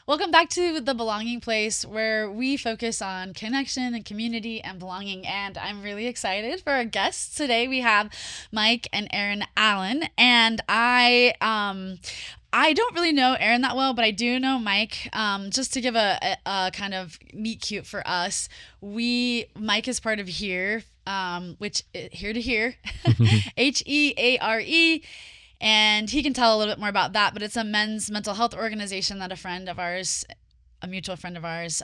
Welcome back to The Belonging Place, where we focus on connection and community and belonging. And I'm really excited for our guests today. We have Mike and Erin Allen, and I don't really know Erin that well, but I do know Mike. Just to give a kind of meet cute for us, Mike is part of Here, which Here to Hear, HEARE. And he can tell a little bit more about that, but it's a men's mental health organization that a mutual friend of ours,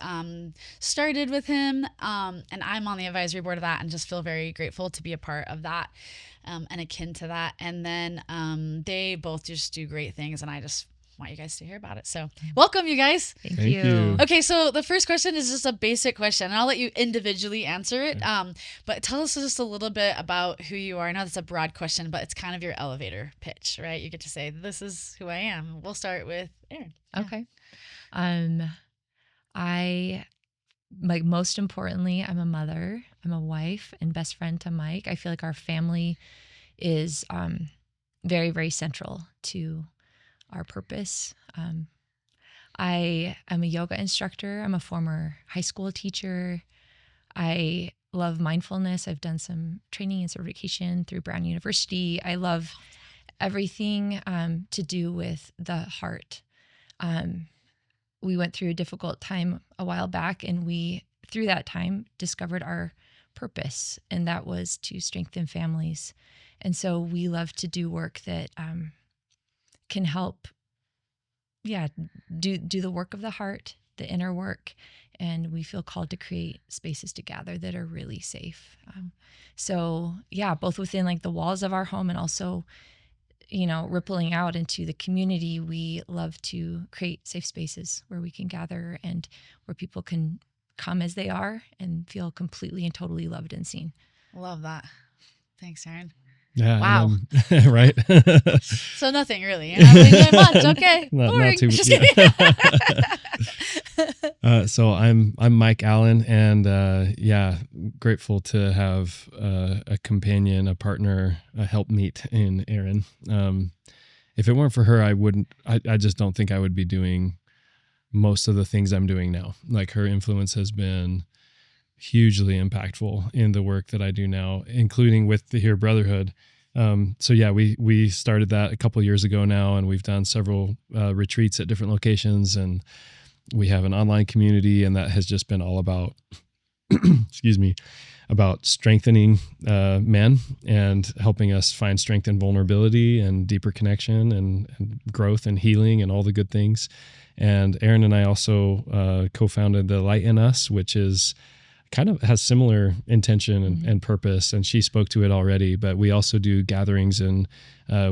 started with him. And I'm on the advisory board of that and just feel very grateful to be a part of that, and akin to that. And then they both just do great things, and I just want you guys to hear about it. So welcome, you guys. Thank you. Okay, so the first question is just a basic question, and I'll let you individually answer it. But tell us just a little bit about who you are. I know that's a broad question, but it's kind of your elevator pitch, right? You get to say, this is who I am. We'll start with Erin. Okay. I, like, most importantly, I'm a mother, I'm a wife and best friend to Mike. I feel like our family is very, very central to our purpose. I am a yoga instructor. I'm a former high school teacher. I love mindfulness. I've done some training and certification through Brown University. I love everything to do with the heart. We went through a difficult time a while back, and we, through that time, discovered our purpose, and that was to strengthen families. And so we love to do work that can help, do the work of the heart, the inner work, and we feel called to create spaces to gather that are really safe. Both within like the walls of our home and also, rippling out into the community, we love to create safe spaces where we can gather and where people can come as they are and feel completely and totally loved and seen. Love that. Thanks, Erin. Yeah. Wow. Right. So nothing really. You're not really doing much. Okay. Boring. Not too, Just yeah. kidding. So I'm Mike Allen, and grateful to have a companion, a partner, a helpmeet in Erin. If it weren't for her, I just don't think I would be doing most of the things I'm doing now. Like, her influence has been hugely impactful in the work that I do now, including with the Here Brotherhood. We started that a couple of years ago now, and we've done several retreats at different locations, and we have an online community, and that has just been all about, about strengthening men and helping us find strength and vulnerability and deeper connection and growth and healing and all the good things. And Erin and I also co-founded the Light in Us, which is kind of has similar intention and purpose, and she spoke to it already, but we also do gatherings, and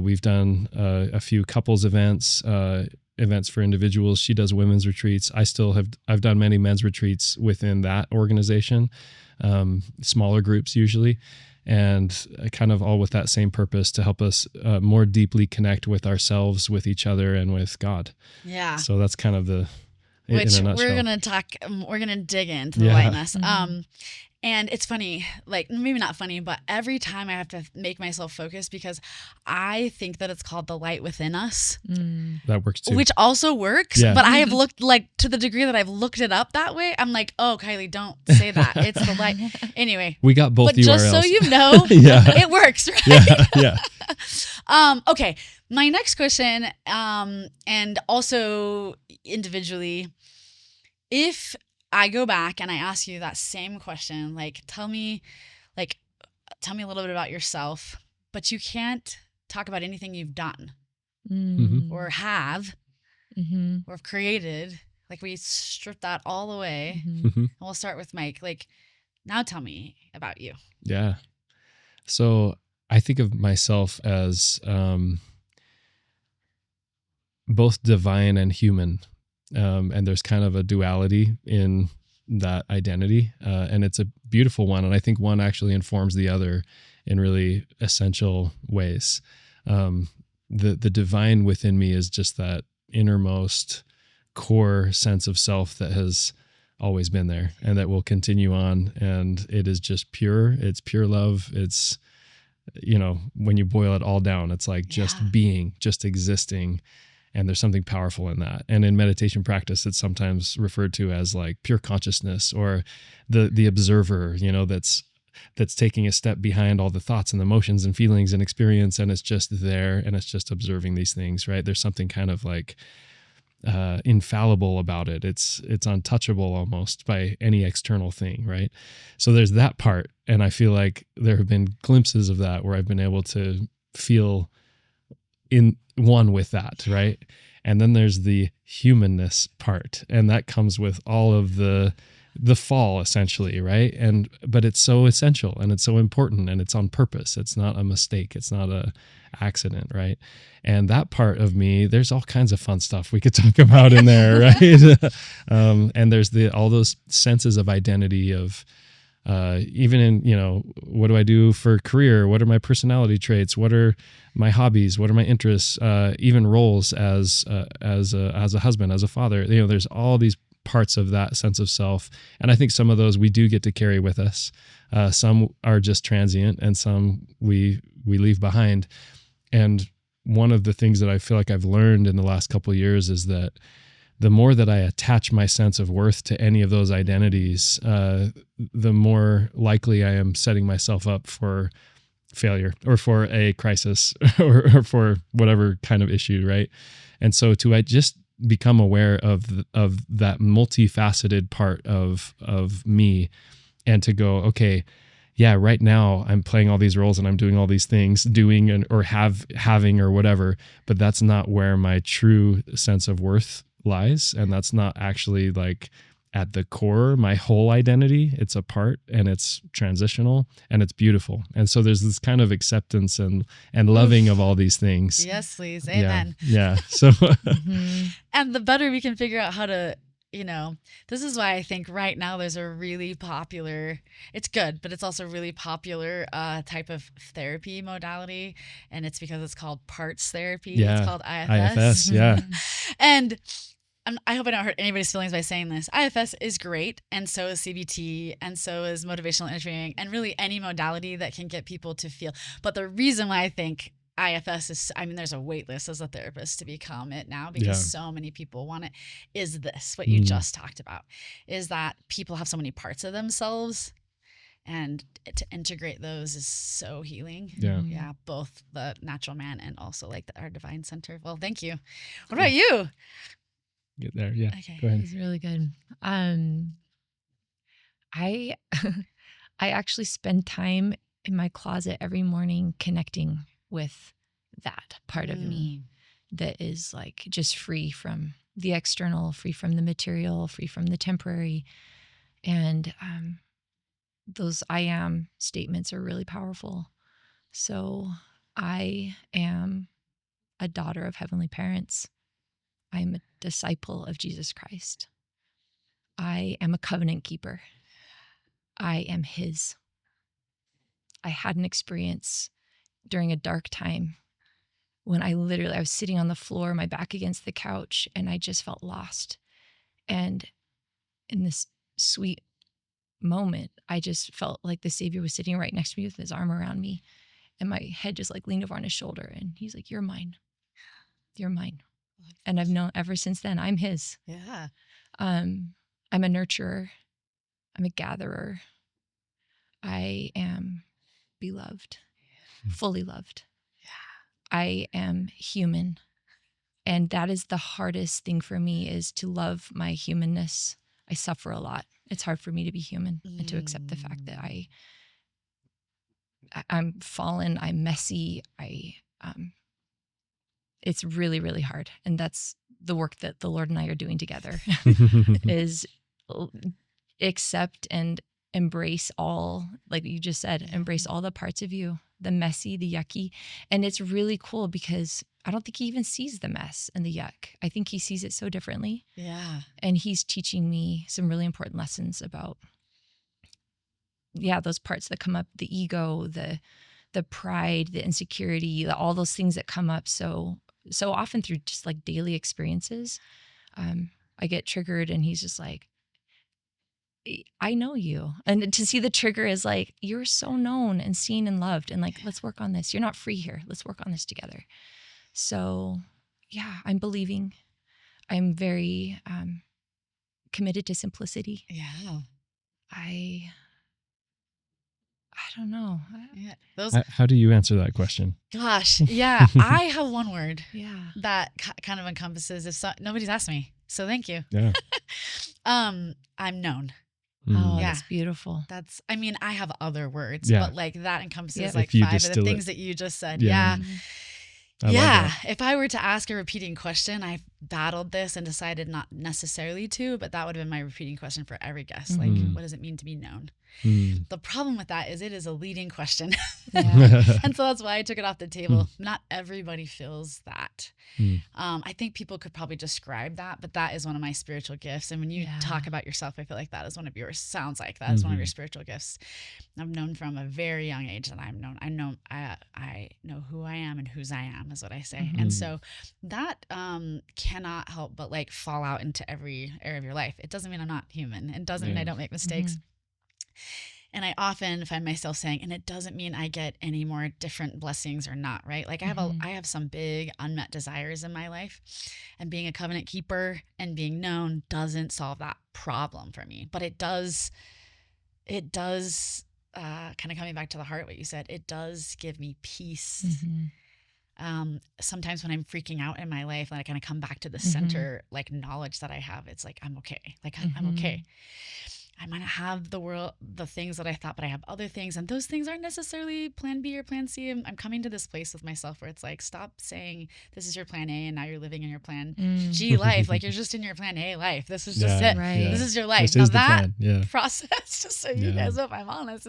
we've done a few couples events for individuals. She does women's retreats. I've done many men's retreats within that organization, smaller groups usually, and kind of all with that same purpose to help us more deeply connect with ourselves, with each other, and with God. Yeah. So that's kind of which we're gonna dig into the lightness. And it's funny, like, maybe not funny, but every time I have to make myself focus, because I think that it's called the light within us. That works too. Which also works, but I have looked, like, to the degree that I've looked it up that way, I'm like, oh, Kylee, don't say that. It's the light. Anyway. We got both URLs. But just so you know, it works, right? Yeah. Okay. My next question, and also individually, if I go back and I ask you that same question, like, tell me a little bit about yourself, but you can't talk about anything you've done or have or have created. Like, we strip that all away. And we'll start with Mike. Like, now tell me about you. Yeah. So I think of myself as both divine and human. And there's kind of a duality in that identity. And it's a beautiful one. And I think one actually informs the other in really essential ways. The divine within me is just that innermost core sense of self that has always been there and that will continue on. And it is just pure. It's pure love. It's, when you boil it all down, it's like just being, just existing. And there's something powerful in that. And in meditation practice, it's sometimes referred to as like pure consciousness, or the observer, that's taking a step behind all the thoughts and emotions and feelings and experience. And it's just there, and it's just observing these things, right? There's something kind of like infallible about it. It's untouchable almost by any external thing, right? So there's that part. And I feel like there have been glimpses of that where I've been able to feel in one with that, right? And then there's the humanness part, and that comes with all of the fall, essentially, right? But it's so essential, and it's so important, and it's on purpose. It's not a mistake. It's not a accident, right? And that part of me, there's all kinds of fun stuff we could talk about in there, right? And there's all those senses of identity of even in, what do I do for career? What are my personality traits? What are my hobbies? What are my interests? Even roles as a husband, as a father. There's all these parts of that sense of self, and I think some of those we do get to carry with us. Some are just transient, and some we leave behind. And one of the things that I feel like I've learned in the last couple of years is that the more that I attach my sense of worth to any of those identities, the more likely I am setting myself up for failure, or for a crisis, or for whatever kind of issue, right? And so I just become aware of that multifaceted part of me, and to go, okay, yeah, right now I'm playing all these roles and I'm doing all these things, having or whatever, but that's not where my true sense of worth lies. And that's not actually like at the core, my whole identity. It's a part, and it's transitional, and it's beautiful. And so there's this kind of acceptance and loving of all these things. Yes, please. Amen. Yeah. So, and the better we can figure out how to, this is why I think right now there's a really popular, it's good, but it's also really popular type of therapy modality. And it's because it's called parts therapy. Yeah. It's called IFS. IFS, yeah. And I hope I don't hurt anybody's feelings by saying this. IFS is great, and so is CBT, and so is motivational interviewing, and really any modality that can get people to feel. But the reason why I think IFS is, there's a wait list as a therapist to become it now, because so many people want it, is this, what you just talked about, is that people have so many parts of themselves, and to integrate those is so healing. Yeah, both the natural man and also like our divine center. Well, thank you. What about you? Get there. Yeah. Okay. Go ahead. It's really good. I actually spend time in my closet every morning connecting with that part of me that is like just free from the external, free from the material, free from the temporary. And those I am statements are really powerful. So I am a daughter of heavenly parents. I am a disciple of Jesus Christ. I am a covenant keeper. I am his. I had an experience during a dark time when I was sitting on the floor, my back against the couch, and I just felt lost. And in this sweet moment, I just felt like the Savior was sitting right next to me with his arm around me, and my head just like leaned over on his shoulder, and he's like, "You're mine. You're mine." And I've known ever since then, I'm his. Yeah. I'm a nurturer. I'm a gatherer. I am beloved, fully loved. Yeah. I am human. And that is the hardest thing for me, is to love my humanness. I suffer a lot. It's hard for me to be human and to accept the fact that I'm fallen, I'm messy, it's really, really hard. And that's the work that the Lord and I are doing together is accept and embrace all, like you just said, embrace all the parts of you, the messy, the yucky. And it's really cool because I don't think he even sees the mess and the yuck. I think he sees it so differently. Yeah. And he's teaching me some really important lessons about, those parts that come up, the ego, the pride, the insecurity, all those things that come up so often through just like daily experiences. I get triggered and he's just like, I know you. And to see the trigger is like, you're so known and seen and loved. And like, let's work on this. You're not free here. Let's work on this together. So I'm believing. I'm very committed to simplicity. Yeah. I don't know. Yeah. Those. How do you answer that question? Gosh. Yeah. I have one word. Yeah. That kind of encompasses nobody's asked me. So thank you. Yeah. I'm known. Oh, Yeah. that's beautiful. I mean, I have other words, Yeah. but like that encompasses Yep. like If you 5 of the distill things it. that you just said. Yeah. Yeah. I love Yeah. that. If I were to ask a repeating question, I battled this and decided not necessarily to, but that would have been my repeating question for every guest. Like, what does it mean to be known? Mm. The problem with that is it is a leading question. Yeah. And so that's why I took it off the table. Not everybody feels that. I think people could probably describe that, but that is one of my spiritual gifts. And when you talk about yourself, I feel like that is one of yours. Sounds like that is one of your spiritual gifts. I've known from a very young age that I'm known. I know who I am and whose I am is what I say. And so that cannot help but like fall out into every area of your life. It doesn't mean I'm not human. It doesn't mean I don't make mistakes. And I often find myself saying, and it doesn't mean I get any more different blessings or not, right? Like I have some big unmet desires in my life, and being a covenant keeper and being known doesn't solve that problem for me. But it does kind of coming back to the heart, what you said, it does give me peace. Sometimes when I'm freaking out in my life, and I kind of come back to the center, like knowledge that I have, it's like, I'm okay. Like I'm okay. I might not have the things that I thought, but I have other things. And those things aren't necessarily plan B or plan C. I'm coming to this place with myself where it's like, stop saying this is your plan A and now you're living in your plan G life. Like you're just in your plan A life. This is just it. Right. This is your life. This Now is the that plan. process, just so you guys know, if I'm honest,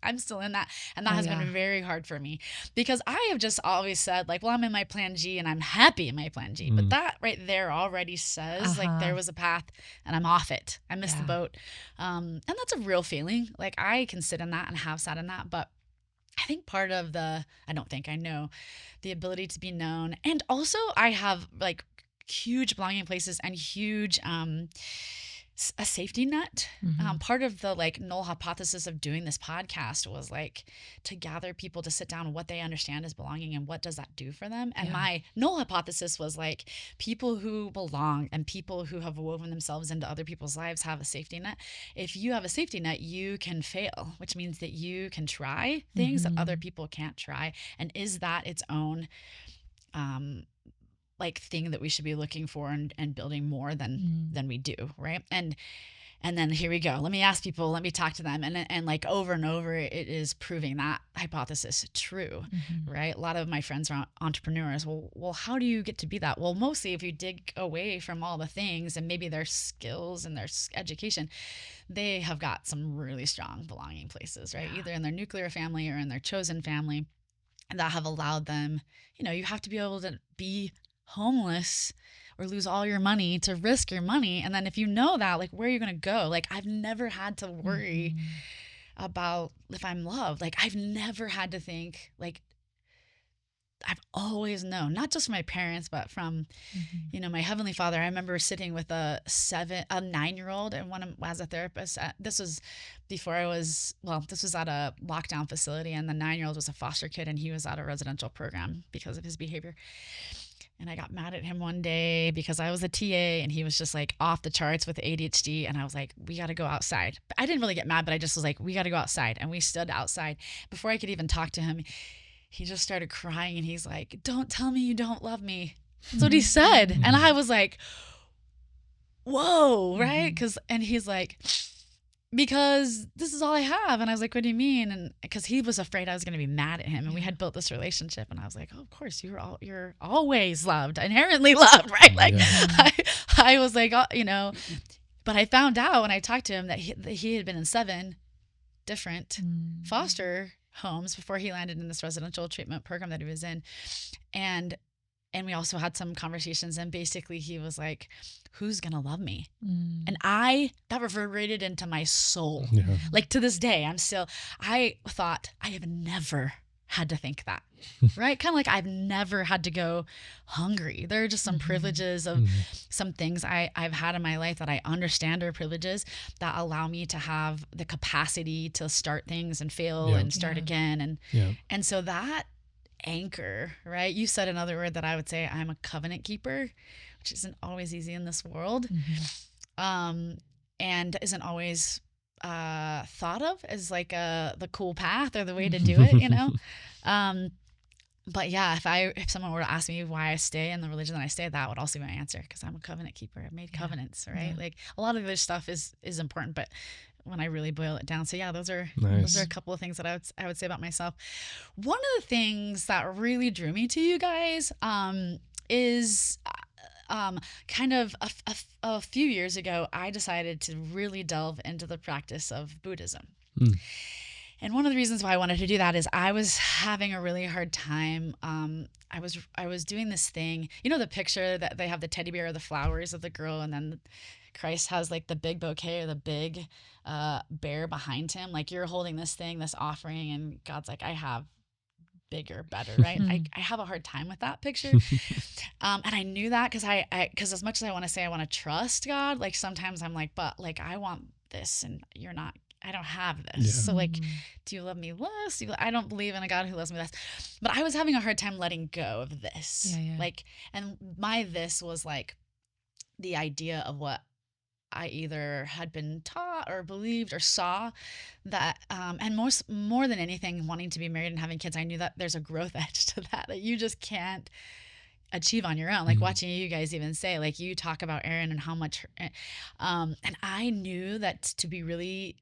I'm still in that. And that has been very hard for me because I have just always said like, well, I'm in my plan G and I'm happy in my plan G. But that right there already says like there was a path and I'm off it. I missed the boat. And that's a real feeling. Like I can sit in that and have sat in that. But I think part of I know the ability to be known. And also I have like huge belonging places and huge, a safety net. Part of the like null hypothesis of doing this podcast was like to gather people to sit down and what they understand as belonging and what does that do for them. And my null hypothesis was like people who belong and people who have woven themselves into other people's lives have a safety net. If you have a safety net, you can fail, which means that you can try things that other people can't try. And is that its own like thing that we should be looking for and building more than we do, right? And then here we go. Let me ask people, let me talk to them. And like over and over, it is proving that hypothesis true, right? A lot of my friends are entrepreneurs. Well, how do you get to be that? Well, mostly if you dig away from all the things and maybe their skills and their education, they have got some really strong belonging places, right? Either in their nuclear family or in their chosen family that have allowed them, you have to be able to be homeless or lose all your money to risk your money. And then if you know that, like, where are you going to go? Like, I've never had to worry about if I'm loved. Like, I've never had to think, like, I've always known, not just from my parents, but from, my Heavenly Father. I remember sitting with a 9-year-old and as a therapist. This was before this was at a lockdown facility, and the 9-year-old was a foster kid and he was at a residential program because of his behavior. And I got mad at him one day because I was a TA and he was just like off the charts with ADHD. And I was like, we got to go outside. But I didn't really get mad, but I just was like, we got to go outside. And we stood outside. Before I could even talk to him, he just started crying and he's like, don't tell me you don't love me. That's what he said. And I was like, whoa, right? And he's like, because this is all I have. And I was like, what do you mean? And because he was afraid I was going to be mad at him. And we had built this relationship. And I was like, oh, of course, you're always loved, inherently loved, right? Like I was like, but I found out when I talked to him that he had been in 7 different foster homes before he landed in this residential treatment program that he was in. And we also had some conversations, and basically he was like, who's going to love me? And that reverberated into my soul. Like to this day, I thought I have never had to think that, right? Kind of like I've never had to go hungry. There are just some privileges of some things I've had in my life that I understand are privileges that allow me to have the capacity to start things and fail and start again. And so that anchor, right? You said another word that I would say, I'm a covenant keeper, which isn't always easy in this world. And isn't always thought of as like the cool path or the way to do it, you know? But yeah, if someone were to ask me why I stay in the religion that I stay, that would also be my answer, because I'm a covenant keeper. I've made covenants, right? Like a lot of other stuff is important, but when I really boil it down, so yeah, those are a couple of things that I would say about myself. One of the things that really drew me to you guys is kind of a few years ago, I decided to really delve into the practice of Buddhism. And one of the reasons why I wanted to do that is I was having a really hard time. I was doing this thing, you know, the picture that they have the teddy bear or the flowers of the girl, and then Christ has like the big bouquet or the big bear behind him. Like, you're holding this thing, this offering, and God's like, I have bigger, better, right? I have a hard time with that picture. And I knew that because as much as I want to say I want to trust God, like sometimes I'm like, but like I want this and you're not, I don't have this. Yeah. So like, do you love me less? I don't believe in a God who loves me less. But I was having a hard time letting go of this. Like, and my this was like the idea of what I either had been taught or believed or saw that, and more than anything, wanting to be married and having kids, I knew that there's a growth edge to that you just can't achieve on your own. Like watching you guys even say, like you talk about Erin and how much, and I knew that to be really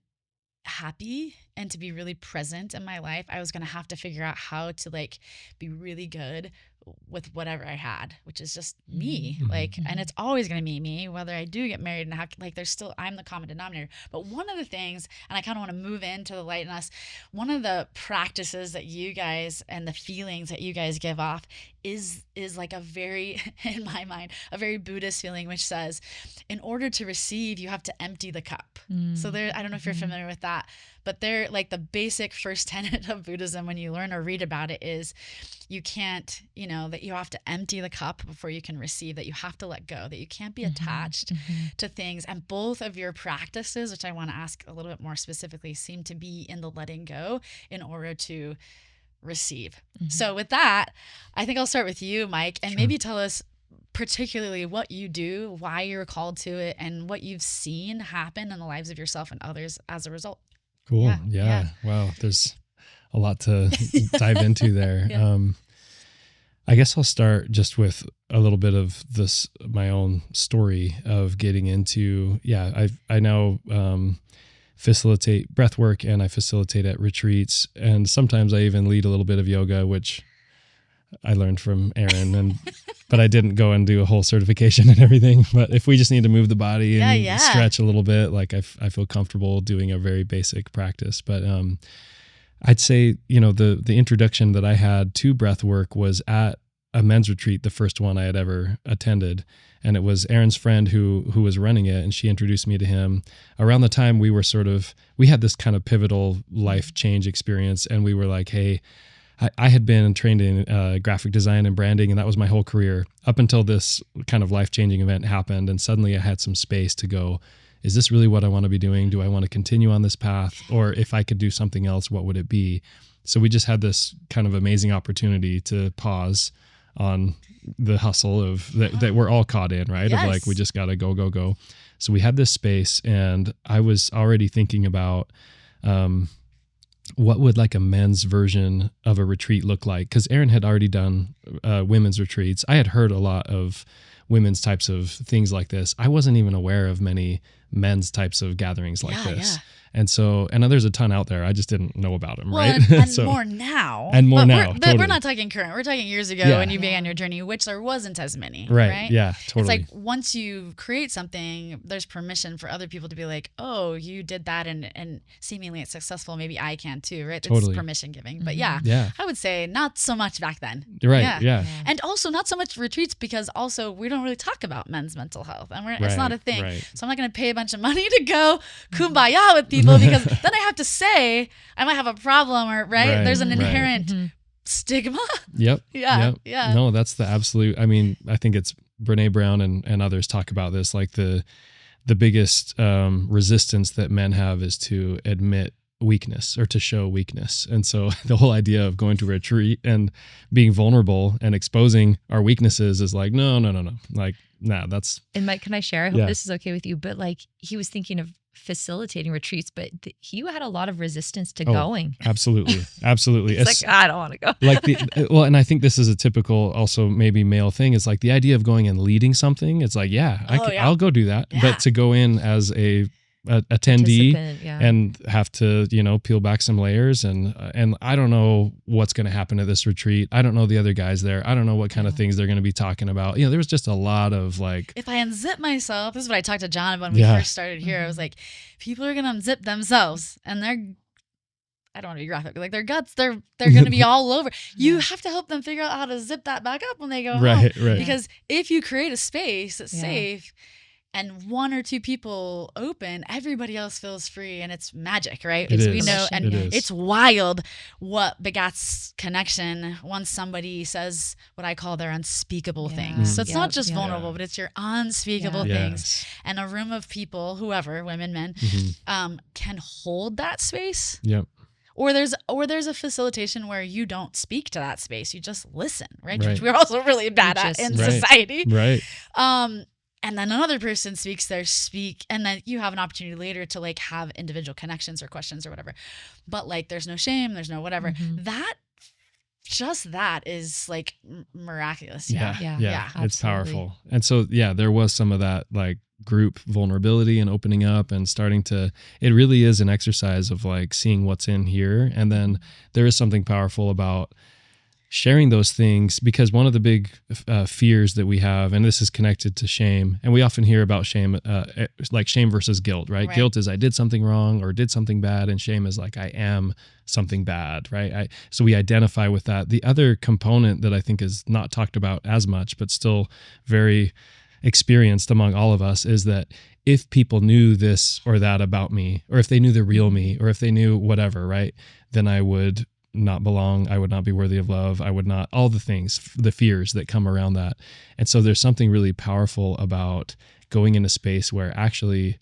happy and to be really present in my life, I was going to have to figure out how to like be really good with whatever I had, which is just me. Like, and it's always going to be me, whether I do get married and have, like, there's still, I'm the common denominator. But one of the things, and I kind of want to move into the light in us, one of the practices that you guys and the feelings that you guys give off is like a very, in my mind, a very Buddhist feeling, which says, in order to receive, you have to empty the cup. So there, I don't know if you're familiar with that, but they're like the basic first tenet of Buddhism when you learn or read about it is you can't, you know, that you have to empty the cup before you can receive, that you have to let go, that you can't be attached to things. And both of your practices, which I want to ask a little bit more specifically, seem to be in the letting go in order to receive. So with that, I think I'll start with you, Mike, and maybe tell us particularly what you do, why you're called to it, and what you've seen happen in the lives of yourself and others as a result. Cool. Yeah. Wow. There's a lot to dive into there. I guess I'll start just with a little bit of this, my own story of getting into, I now facilitate breath work, and I facilitate at retreats. And sometimes I even lead a little bit of yoga, which I learned from Erin, but I didn't go and do a whole certification and everything. But if we just need to move the body and stretch a little bit, like I feel comfortable doing a very basic practice. But I'd say, you know, the introduction that I had to breath work was at a men's retreat, the first one I had ever attended. And it was Erin's friend who was running it, and she introduced me to him around the time we had this kind of pivotal life change experience. And we were like, hey, I had been trained in graphic design and branding, and that was my whole career up until this kind of life-changing event happened. And suddenly I had some space to go, is this really what I want to be doing? Do I want to continue on this path? Or if I could do something else, what would it be? So we just had this kind of amazing opportunity to pause on the hustle of that we're all caught in, right? Yes. Of like, we just got to go. So we had this space, and I was already thinking about, what would like a men's version of a retreat look like? Because Erin had already done women's retreats. I had heard a lot of women's types of things like this. I wasn't even aware of many men's types of gatherings like this. Yeah. And so, and there's a ton out there. I just didn't know about them, right? And so, more now. And more now. But we're not talking current. We're talking years ago when you began your journey, which there wasn't as many. Right? Yeah, totally. It's like once you create something, there's permission for other people to be like, oh, you did that and seemingly it's successful. Maybe I can too, right? It's permission giving. But I would say not so much back then. Right. Yeah. And also not so much retreats, because also we don't really talk about men's mental health, and it's not a thing. Right. So I'm not going to pay a bunch of money to go kumbaya with people, because then I have to say I might have a problem, or there's an inherent stigma. Yep. Yeah. No, that's the absolute. I mean, I think it's Brene Brown and others talk about this. Like the biggest resistance that men have is to admit weakness or to show weakness. And so the whole idea of going to a retreat and being vulnerable and exposing our weaknesses is like, no. Like, nah, that's. And Mike, can I share? I hope this is okay with you. But like, he was thinking of facilitating retreats, but he had a lot of resistance to going. Absolutely. It's like, I don't want to go. And I think this is a typical also maybe male thing. It's like the idea of going and leading something. It's like, I'll go do that. Yeah. But to go in as a attendee and have to, peel back some layers and I don't know what's going to happen at this retreat. I don't know the other guys there. I don't know what kind of things they're going to be talking about. There was just a lot of like, if I unzip myself, this is what I talked to John about when we first started here. I was like, people are going to unzip themselves and I don't want to be graphic, but like their guts, they're going to be all over. You have to help them figure out how to zip that back up when they go home. Right. Because if you create a space that's safe, and one or two people open, everybody else feels free, and it's magic, right? We know, and it's wild what begats connection once somebody says what I call their unspeakable things. So it's not just vulnerable, but it's your unspeakable things. And a room of people, whoever, women, men, can hold that space. Yep. Or there's a facilitation where you don't speak to that space; you just listen, right? Which we're also really bad at in society, right? And then another person speak, and then you have an opportunity later to like have individual connections or questions or whatever. But like, there's no shame, there's no whatever. That is like miraculous. Yeah. It's powerful. And so, there was some of that like group vulnerability and opening up and starting to, it really is an exercise of like seeing what's in here. And then there is something powerful about sharing those things, because one of the big fears that we have, and this is connected to shame, and we often hear about shame, like shame versus guilt, right? Guilt is I did something wrong or did something bad, and shame is like I am something bad, right? So we identify with that. The other component that I think is not talked about as much, but still very experienced among all of us, is that if people knew this or that about me, or if they knew the real me, or if they knew whatever, right, then I would not belong, I would not be worthy of love, I would not, all the things, the fears that come around that. And so there's something really powerful about going in a space where actually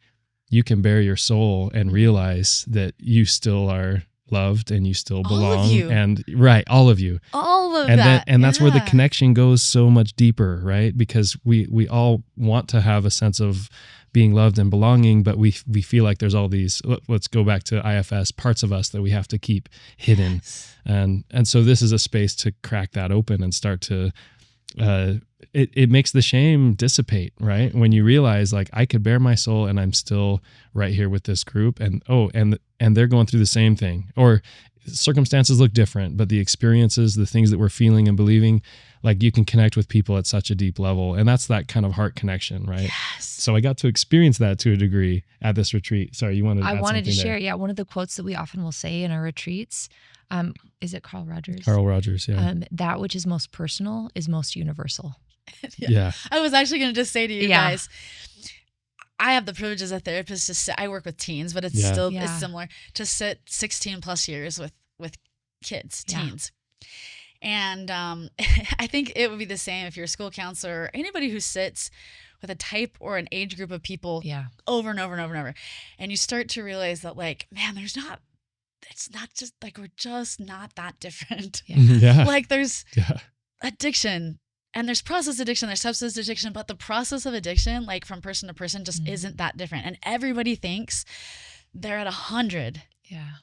you can bare your soul and realize that you still are loved and you still belong. All of you. And all of you. All of and that. And that's where the connection goes so much deeper, right? Because we all want to have a sense of being loved and belonging, but we feel like there's all these, let's go back to IFS, parts of us that we have to keep hidden. Yes. And so this is a space to crack that open and start to, it makes the shame dissipate, right? When you realize like I could bare my soul and I'm still right here with this group, and they're going through the same thing, or circumstances look different, but the experiences, the things that we're feeling and believing, like you can connect with people at such a deep level. And that's that kind of heart connection, right? Yes. So I got to experience that to a degree at this retreat. Sorry, you wanted to add I wanted to share, there. one of the quotes that we often will say in our retreats, is it Carl Rogers? Carl Rogers, yeah. That which is most personal is most universal. Yeah. I was actually going to just say to you guys, I have the privilege as a therapist to sit, I work with teens, but it's still it's similar, to sit 16 plus years with kids, teens. And I think it would be the same if you're a school counselor or anybody who sits with a type or an age group of people over and over and over and over. And you start to realize that like, man, it's not just like, we're just not that different. Like there's addiction. And there's process addiction, there's substance addiction, but the process of addiction, like from person to person, just isn't that different. And everybody thinks they're at 100,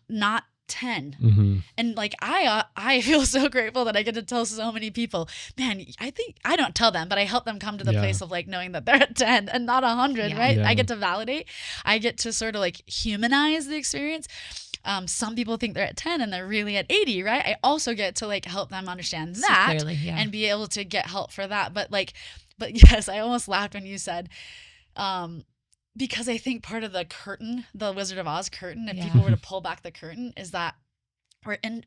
not 10. Mm-hmm. And like I feel so grateful that I get to tell so many people, man, I think I don't tell them, but I help them come to the place of like knowing that they're at 10 and not 100, right? I get to validate. I get to sort of like humanize the experience. Some people think they're at 10 and they're really at 80, right? I also get to like help them understand that clearly, and be able to get help for that. But yes, I almost laughed when you said, because I think part of the curtain, the Wizard of Oz curtain, if people were to pull back the curtain, is that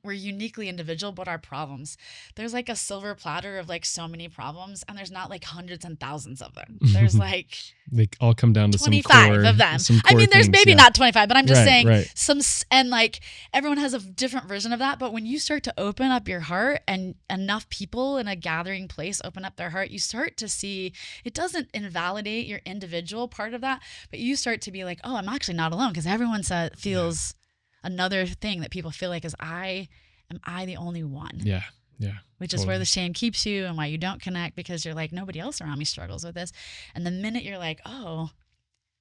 we're uniquely individual, but our problems, there's like a silver platter of like so many problems, and there's not like hundreds and thousands of them. There's like they all come down to 25 some core, of them. Some I mean, there's things, maybe not 25, but I'm just saying some, and like everyone has a different version of that. But when you start to open up your heart, and enough people in a gathering place open up their heart, you start to see it doesn't invalidate your individual part of that, but you start to be like, oh, I'm actually not alone, because everyone feels another thing that people feel like is am I the only one? Yeah. Which is where the shame keeps you and why you don't connect, because you're like, nobody else around me struggles with this. And the minute you're like, oh,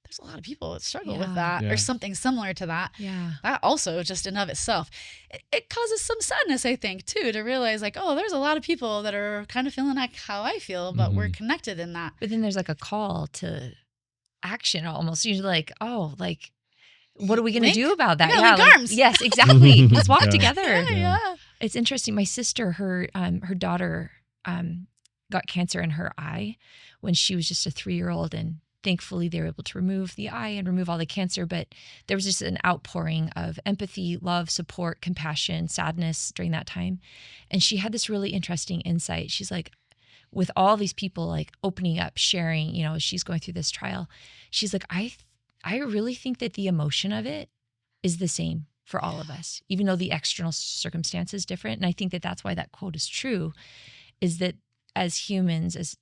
there's a lot of people that struggle with that or something similar to that. Yeah. That also just in of itself, it causes some sadness, I think, too, to realize like, oh, there's a lot of people that are kind of feeling like how I feel, but we're connected in that. But then there's like a call to action almost. You're like, oh, like, what are we going to do about that? Yeah, link arms. Yes, exactly. Let's walk together. Yeah. It's interesting. My sister, her daughter got cancer in her eye when she was just a 3-year-old, and thankfully they were able to remove the eye and remove all the cancer. But there was just an outpouring of empathy, love, support, compassion, sadness during that time. And she had this really interesting insight. She's like, with all these people like opening up, sharing, as she's going through this trial, she's like, I really think that the emotion of it is the same for all of us, even though the external circumstance is different. And I think that that's why that quote is true, is that as humans, as,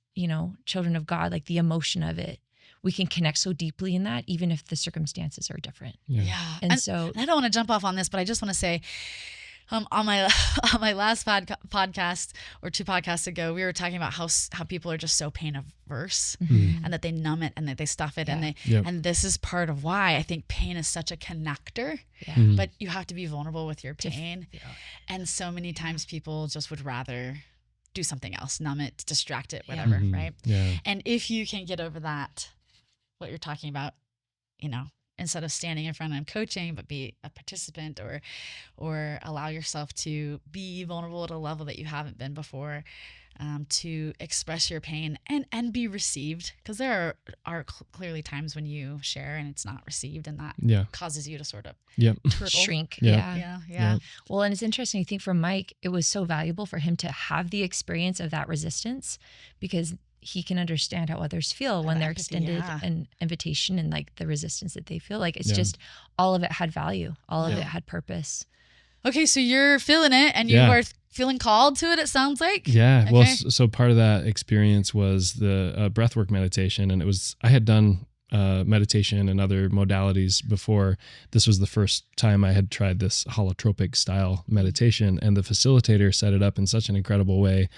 children of God, like the emotion of it, we can connect so deeply in that, even if the circumstances are different. Yeah. And so I don't want to jump off on this, but I just want to say, on my last podcast or 2 podcasts ago, we were talking about how people are just so pain averse and that they numb it and that they stuff it and this is part of why I think pain is such a connector. Yeah. But you have to be vulnerable with your pain, and so many times people just would rather do something else, numb it, distract it, whatever, right? Yeah. And if you can get over that, what you're talking about, instead of standing in front and coaching, but be a participant or allow yourself to be vulnerable at a level that you haven't been before, to express your pain and be received. Because there are clearly times when you share and it's not received, and that causes you to sort of shrink. Yeah. Well, and it's interesting. I think for Mike, it was so valuable for him to have the experience of that resistance, because he can understand how others feel when they're extended an invitation and like the resistance that they feel. Like it's just all of it had value. All of it had purpose. Okay, so you're feeling it and you are feeling called to it, it sounds like. Yeah. Okay. Well, so part of that experience was the breathwork meditation. And I had done meditation and other modalities before. This was the first time I had tried this holotropic style meditation, and the facilitator set it up in such an incredible way.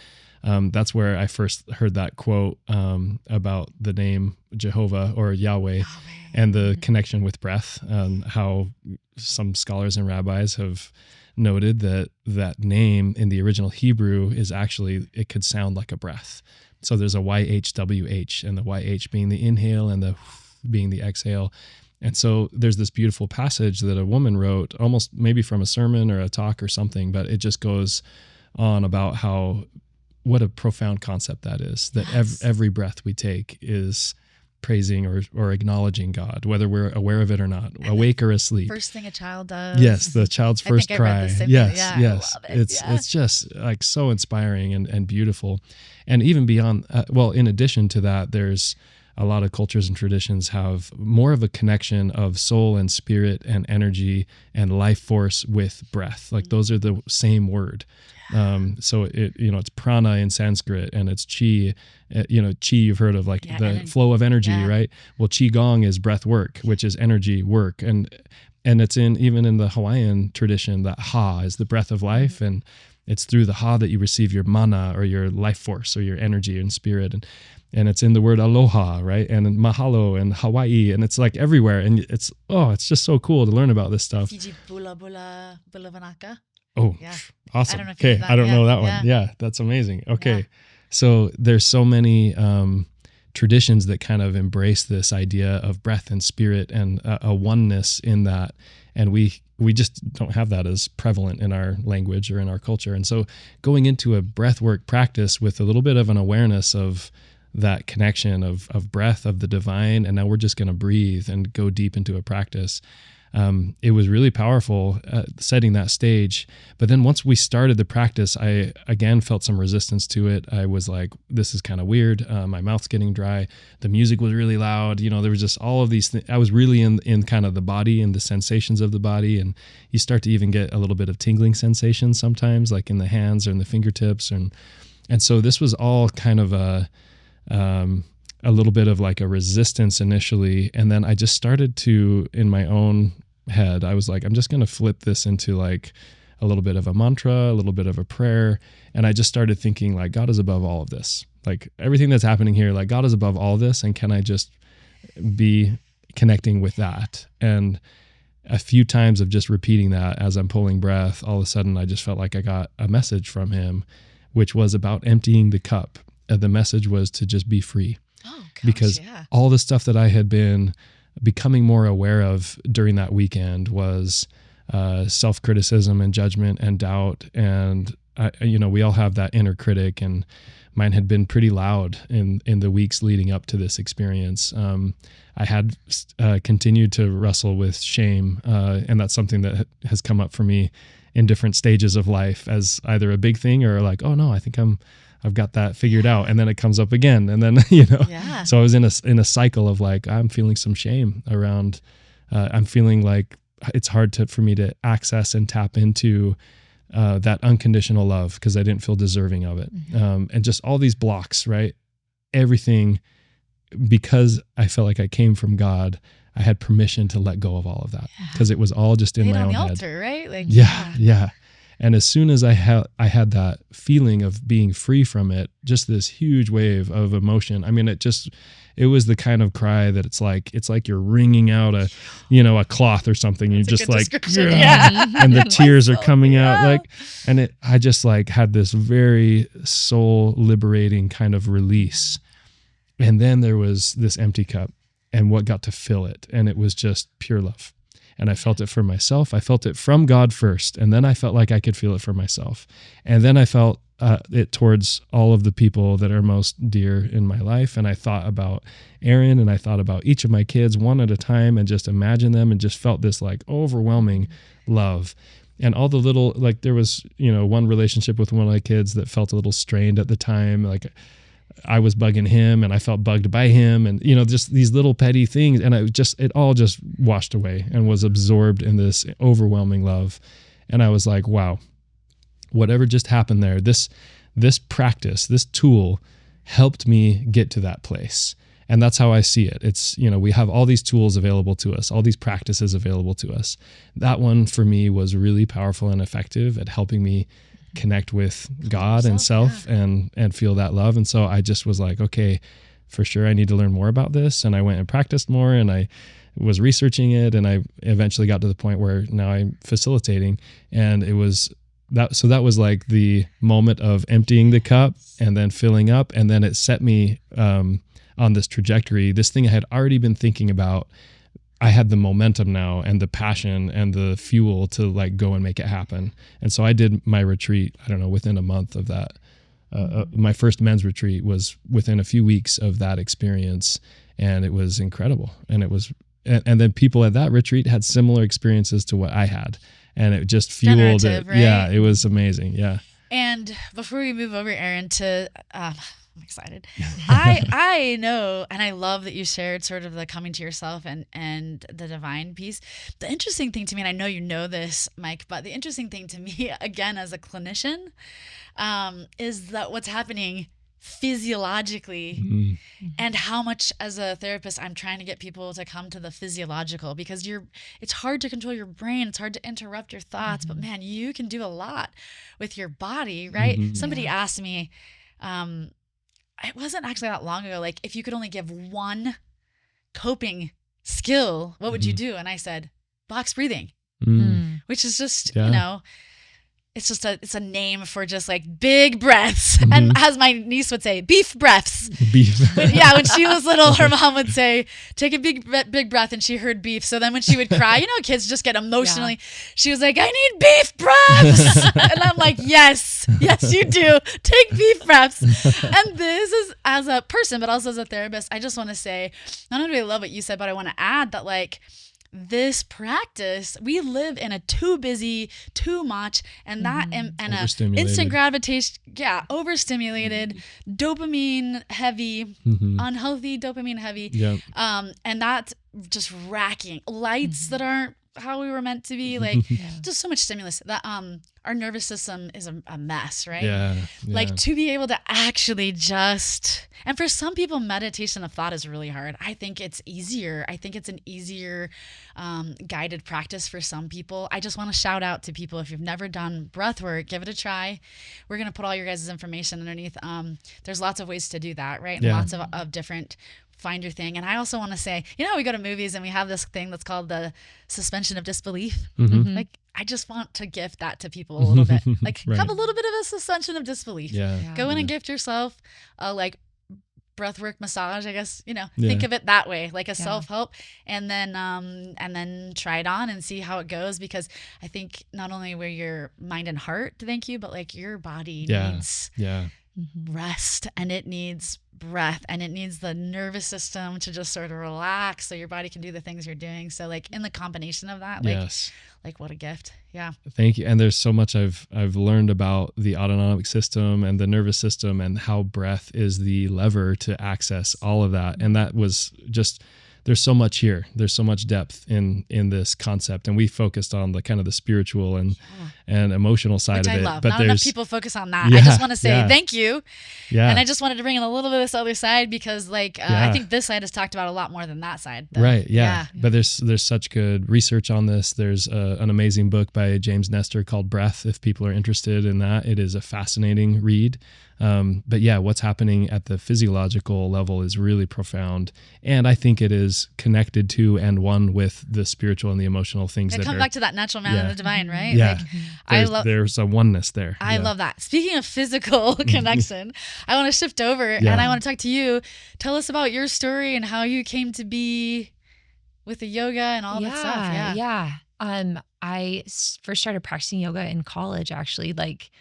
That's where I first heard that quote about the name Jehovah or Yahweh and the connection with breath, how some scholars and rabbis have noted that name in the original Hebrew is actually, it could sound like a breath. So there's a YHWH, and the YH being the inhale and the being the exhale. And so there's this beautiful passage that a woman wrote, almost maybe from a sermon or a talk or something, but it just goes on about what a profound concept that is, that every breath we take is praising or acknowledging God, whether we're aware of it or not, awake or asleep. First thing a child does. Yes, the child's first cry. Yes. I love it. It's just like so inspiring and beautiful. And even beyond, in addition to that, there's a lot of cultures and traditions have more of a connection of soul and spirit and energy and life force with breath. Like those are the same word. So it's prana in Sanskrit, and it's chi. Chi you've heard of, like the flow of energy, right? Well, qigong is breath work, which is energy work, and it's even in the Hawaiian tradition that ha is the breath of life, and it's through the ha that you receive your mana or your life force or your energy and spirit, and it's in the word aloha, right? And mahalo and Hawaii, and it's like everywhere, and it's just so cool to learn about this stuff. Fiji bula bula bula vanaka. Oh, yeah. Awesome. I don't know if you okay, know that. I don't know that one. Yeah, that's amazing. Okay, so there's so many traditions that kind of embrace this idea of breath and spirit and a oneness in that, and we just don't have that as prevalent in our language or in our culture. And so going into a breathwork practice with a little bit of an awareness of that connection of breath, of the divine, and now we're just going to breathe and go deep into a practice. It was really powerful setting that stage. But then once we started the practice, I again felt some resistance to it. I was like, this is kind of weird. My mouth's getting dry. The music was really loud. There was just all of these things. I was really in kind of the body and the sensations of the body. And you start to even get a little bit of tingling sensations sometimes, like in the hands or in the fingertips. And so this was all kind of a little bit of like a resistance initially. And then I just started to, in my own head, I was like, I'm just going to flip this into like a little bit of a mantra, a little bit of a prayer. And I just started thinking like, God is above all of this. Like everything that's happening here, like God is above all this. And can I just be connecting with that? And a few times of just repeating that as I'm pulling breath, all of a sudden I just felt like I got a message from him, which was about emptying the cup. And the message was to just be free. Oh, gosh, because all the stuff that I had been becoming more aware of during that weekend was self-criticism and judgment and doubt. And, we all have that inner critic, and mine had been pretty loud in the weeks leading up to this experience. I had continued to wrestle with shame, and that's something that has come up for me in different stages of life as either a big thing or like, oh no, I think I've got that figured out. And then it comes up again. And then, so I was in a cycle of like, I'm feeling some shame around, I'm feeling like it's hard for me to access and tap into that unconditional love because I didn't feel deserving of it. And just all these blocks, right? Everything, because I felt like I came from God, I had permission to let go of all of that because it was all just in my own head. Altar, right? Like, yeah. And as soon as I had that feeling of being free from it, just this huge wave of emotion. I mean, it was the kind of cry that it's like you're wringing out a cloth or something. You're just like, and the tears are coming out I just like had this very soul liberating kind of release. And then there was this empty cup and what got to fill it. And it was just pure love. And I felt it for myself. I felt it from God first. And then I felt like I could feel it for myself. And then I felt it towards all of the people that are most dear in my life. And I thought about Erin, and I thought about each of my kids one at a time, and just imagined them, and just felt this like overwhelming love. And all the little, like there was, one relationship with one of my kids that felt a little strained at the time. Like I was bugging him and I felt bugged by him, and just these little petty things, and it all just washed away and was absorbed in this overwhelming love. And I was like, wow, whatever just happened there, this practice, this tool helped me get to that place. And that's how I see it. It's, we have all these tools available to us, all these practices available to us. That one for me was really powerful and effective at helping me connect with God and self and feel that love. And so I just was like, okay, for sure, I need to learn more about this. And I went and practiced more, and I was researching it, and I eventually got to the point where now I'm facilitating. And it was that was like the moment of emptying the cup and then filling up. And then it set me on this trajectory, this thing I had already been thinking about. I had the momentum now and the passion and the fuel to like go and make it happen. And so I did my retreat, I don't know, within a month of that. My first men's retreat was within a few weeks of that experience, and it was incredible. And then people at that retreat had similar experiences to what I had, and it just fueled it. Right? Yeah, it was amazing. Yeah. And before we move over, Erin, to I'm excited. I know, and I love that you shared sort of the coming to yourself and the divine piece. The interesting thing to me, and I know you know this, Mike, but the interesting thing to me, again, as a clinician, is that what's happening physiologically and how much as a therapist I'm trying to get people to come to the physiological, because it's hard to control your brain, it's hard to interrupt your thoughts, but man, you can do a lot with your body, right? Somebody asked me, it wasn't actually that long ago, like if you could only give one coping skill, what would you do? And I said, box breathing, which is just, it's a name for just like big breaths. And as my niece would say, beef breaths. Beef. But yeah, when she was little, her mom would say, take a big breath, and she heard beef. So then when she would cry, kids just get emotionally. She was like, I need beef breaths. And I'm like, yes, you do. Take beef breaths. And this is as a person, but also as a therapist, I just want to say, not only do I love what you said, but I want to add that like, this practice, we live in a too busy, too much, and that and a instant gravitation, overstimulated, dopamine heavy, unhealthy dopamine heavy, and that's just racking lights that aren't how we were meant to be, like just so much stimulus that our nervous system is a mess, right? Yeah. Like to be able to actually just, and for some people, meditation of thought is really hard. I think it's easier. I think it's an easier guided practice for some people. I just want to shout out to people, if you've never done breath work, give it a try. We're going to put all your guys' information underneath. There's lots of ways to do that, right? And Yeah. lots of different, find your thing. And I also want to say, you know, we go to movies and we have this thing that's called the suspension of disbelief. Mhm. Like, I just want to gift that to people a little bit. Like, Right. have a little bit of a suspension of disbelief. Yeah. Go in and gift yourself a like breathwork massage, I guess, you know, Yeah. think of it that way, like a Yeah. self-help, and then try it on and see how it goes. Because I think not only will your mind and heart thank you, but like your body Yeah. needs Yeah. rest, and it needs breath, and it needs the nervous system to just sort of relax so your body can do the things you're doing. So like in the combination of that, like, Yes. like what a gift. Yeah. Thank you. And there's so much I've learned about the autonomic system and the nervous system, and how breath is the lever to access all of that. And that was just, there's so much here. There's so much depth in this concept. And we focused on the kind of the spiritual and emotional side Which of I it. love. But Not enough there's people focus on that. Yeah, I just want to say yeah. thank you. yeah. And I just wanted to bring in a little bit of this other side, because like Yeah. I think this side is talked about a lot more than that side, though. Right. Yeah. But there's such good research on this. There's an amazing book by James Nestor called Breath. If people are interested in that, it is a fascinating read. But yeah, what's happening at the physiological level is really profound. And I think it is connected to and one with the spiritual and the emotional things It that comes are, back to that natural man and the divine, right? Yeah. Like, there's a oneness there. I love that. Speaking of physical connection, I want to shift over and I want to talk to you. Tell us about your story and how you came to be with the yoga and all that stuff. Yeah. I first started practicing yoga in college, actually, like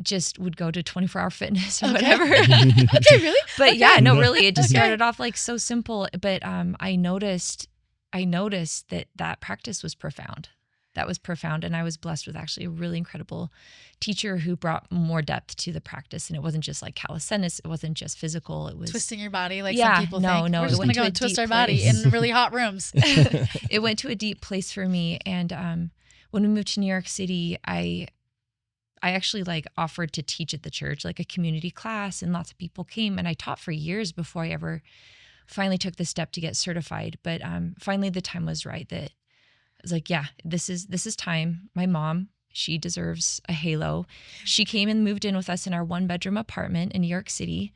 just would go to 24-hour fitness or whatever. Okay, really? But Okay. yeah, no, really, it just Okay. started off like so simple. But I noticed that practice was profound. That was profound. And I was blessed with actually a really incredible teacher who brought more depth to the practice. And it wasn't just like calisthenics. It wasn't just physical. It was Twisting your body like Yeah, some people no, think. no, We're it just going went to go to a and twist deep our body place. in really hot rooms. it went to a deep place for me. And when we moved to New York City, I actually like offered to teach at the church, like a community class, and lots of people came, and I taught for years before I ever finally took the step to get certified. But finally the time was right that I was like, yeah, this is time. My mom, she deserves a halo. She came and moved in with us in our 1-bedroom apartment in New York City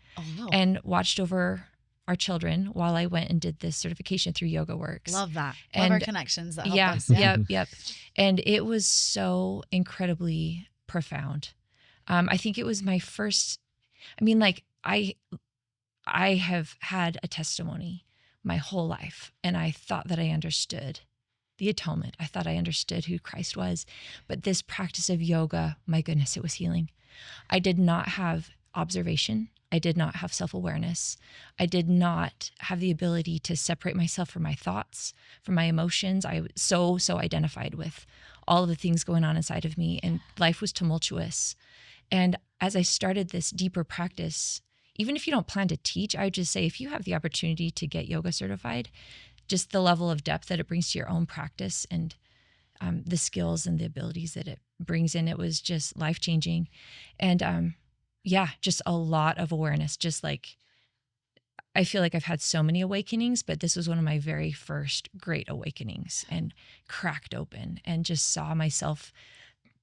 and watched over our children while I went and did this certification through Yoga Works. Love that. And Love our connections that help yeah, us. yep. And it was so incredibly profound. I think it was my first, I mean, like I have had a testimony my whole life, and I thought that I understood the atonement. I thought I understood who Christ was, but this practice of yoga, my goodness, it was healing. I did not have observation. I did not have self-awareness. I did not have the ability to separate myself from my thoughts, from my emotions. I was so identified with all of the things going on inside of me, and life was tumultuous. And as I started this deeper practice, even if you don't plan to teach, I would just say, if you have the opportunity to get yoga certified, just the level of depth that it brings to your own practice and the skills and the abilities that it brings in, it was just life-changing. And just a lot of awareness. Just like, I feel like I've had so many awakenings, but this was one of my very first great awakenings, and cracked open and just saw myself,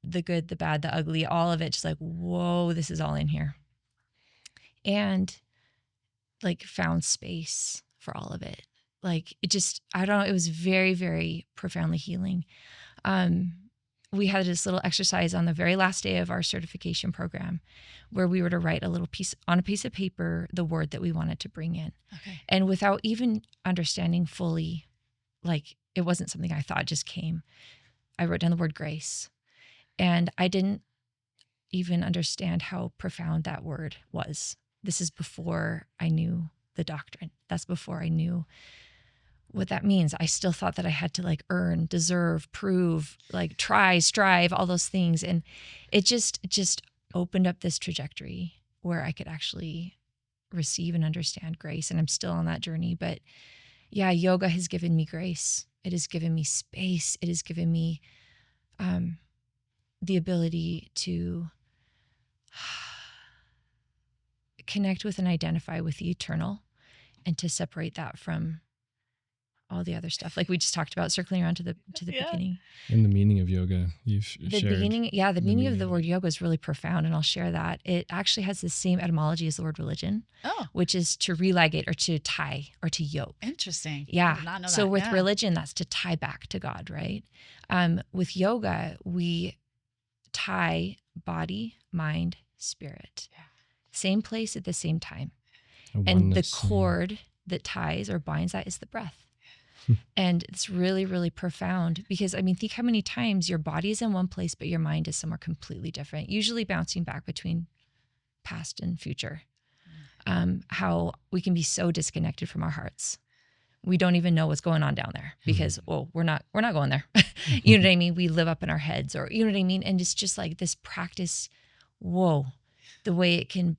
the good, the bad, the ugly, all of it, just like, whoa, this is all in here. And like found space for all of it. Like it just, I don't know, it was very, very profoundly healing. We had this little exercise on the very last day of our certification program where we were to write a little piece on a piece of paper, the word that we wanted to bring in. Okay. And without even understanding fully, like it wasn't something I thought just came. I wrote down the word grace, and I didn't even understand how profound that word was. This is before I knew the doctrine. That's before I knew what that means. I still thought that I had to like earn, deserve, prove, like try, strive, all those things. And it just opened up this trajectory where I could actually receive and understand grace. And I'm still on that journey. But yeah, yoga has given me grace. It has given me space. It has given me the ability to connect with and identify with the eternal, and to separate that from all the other stuff. Like we just talked about, circling around to the beginning. And the meaning of yoga you've The shared. beginning, the meaning of the word yoga is really profound, and I'll share that. It actually has the same etymology as the word religion, which is to religate or to tie or to yoke. Interesting. Yeah. I did not know So that. with religion, that's to tie back to God, right? With yoga, we tie body, mind, spirit. Yeah. Same place at the same time. A And the oneness, cord that ties or binds that is the breath. And it's really, really profound, because I mean, think how many times your body is in one place, but your mind is somewhere completely different, usually bouncing back between past and future. How we can be so disconnected from our hearts. We don't even know what's going on down there because, well, we're not going there. You know what I mean? We live up in our heads, or, you know what I mean? And it's just like this practice, the way it can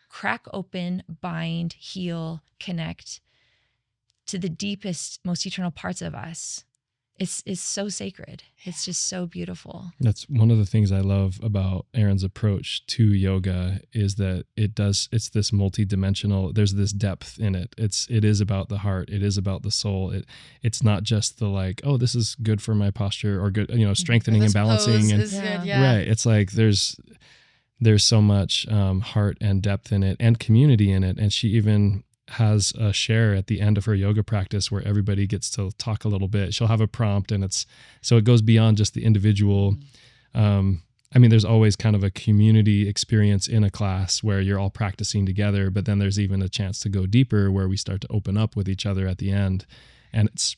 crack open, bind, heal, connect to the deepest, most eternal parts of us. It's so sacred. It's just so beautiful. That's one of the things I love about Erin's approach to yoga, is that it's this multi-dimensional, there's this depth in it. It is about the heart. It is about the soul. It's not just the like, oh, this is good for my posture, or good, strengthening and balancing. And good, right. It's like, there's so much heart and depth in it, and community in it. And she even has a share at the end of her yoga practice where everybody gets to talk a little bit. She'll have a prompt, and so it goes beyond just the individual. There's always kind of a community experience in a class where you're all practicing together, but then there's even a chance to go deeper where we start to open up with each other at the end. And it's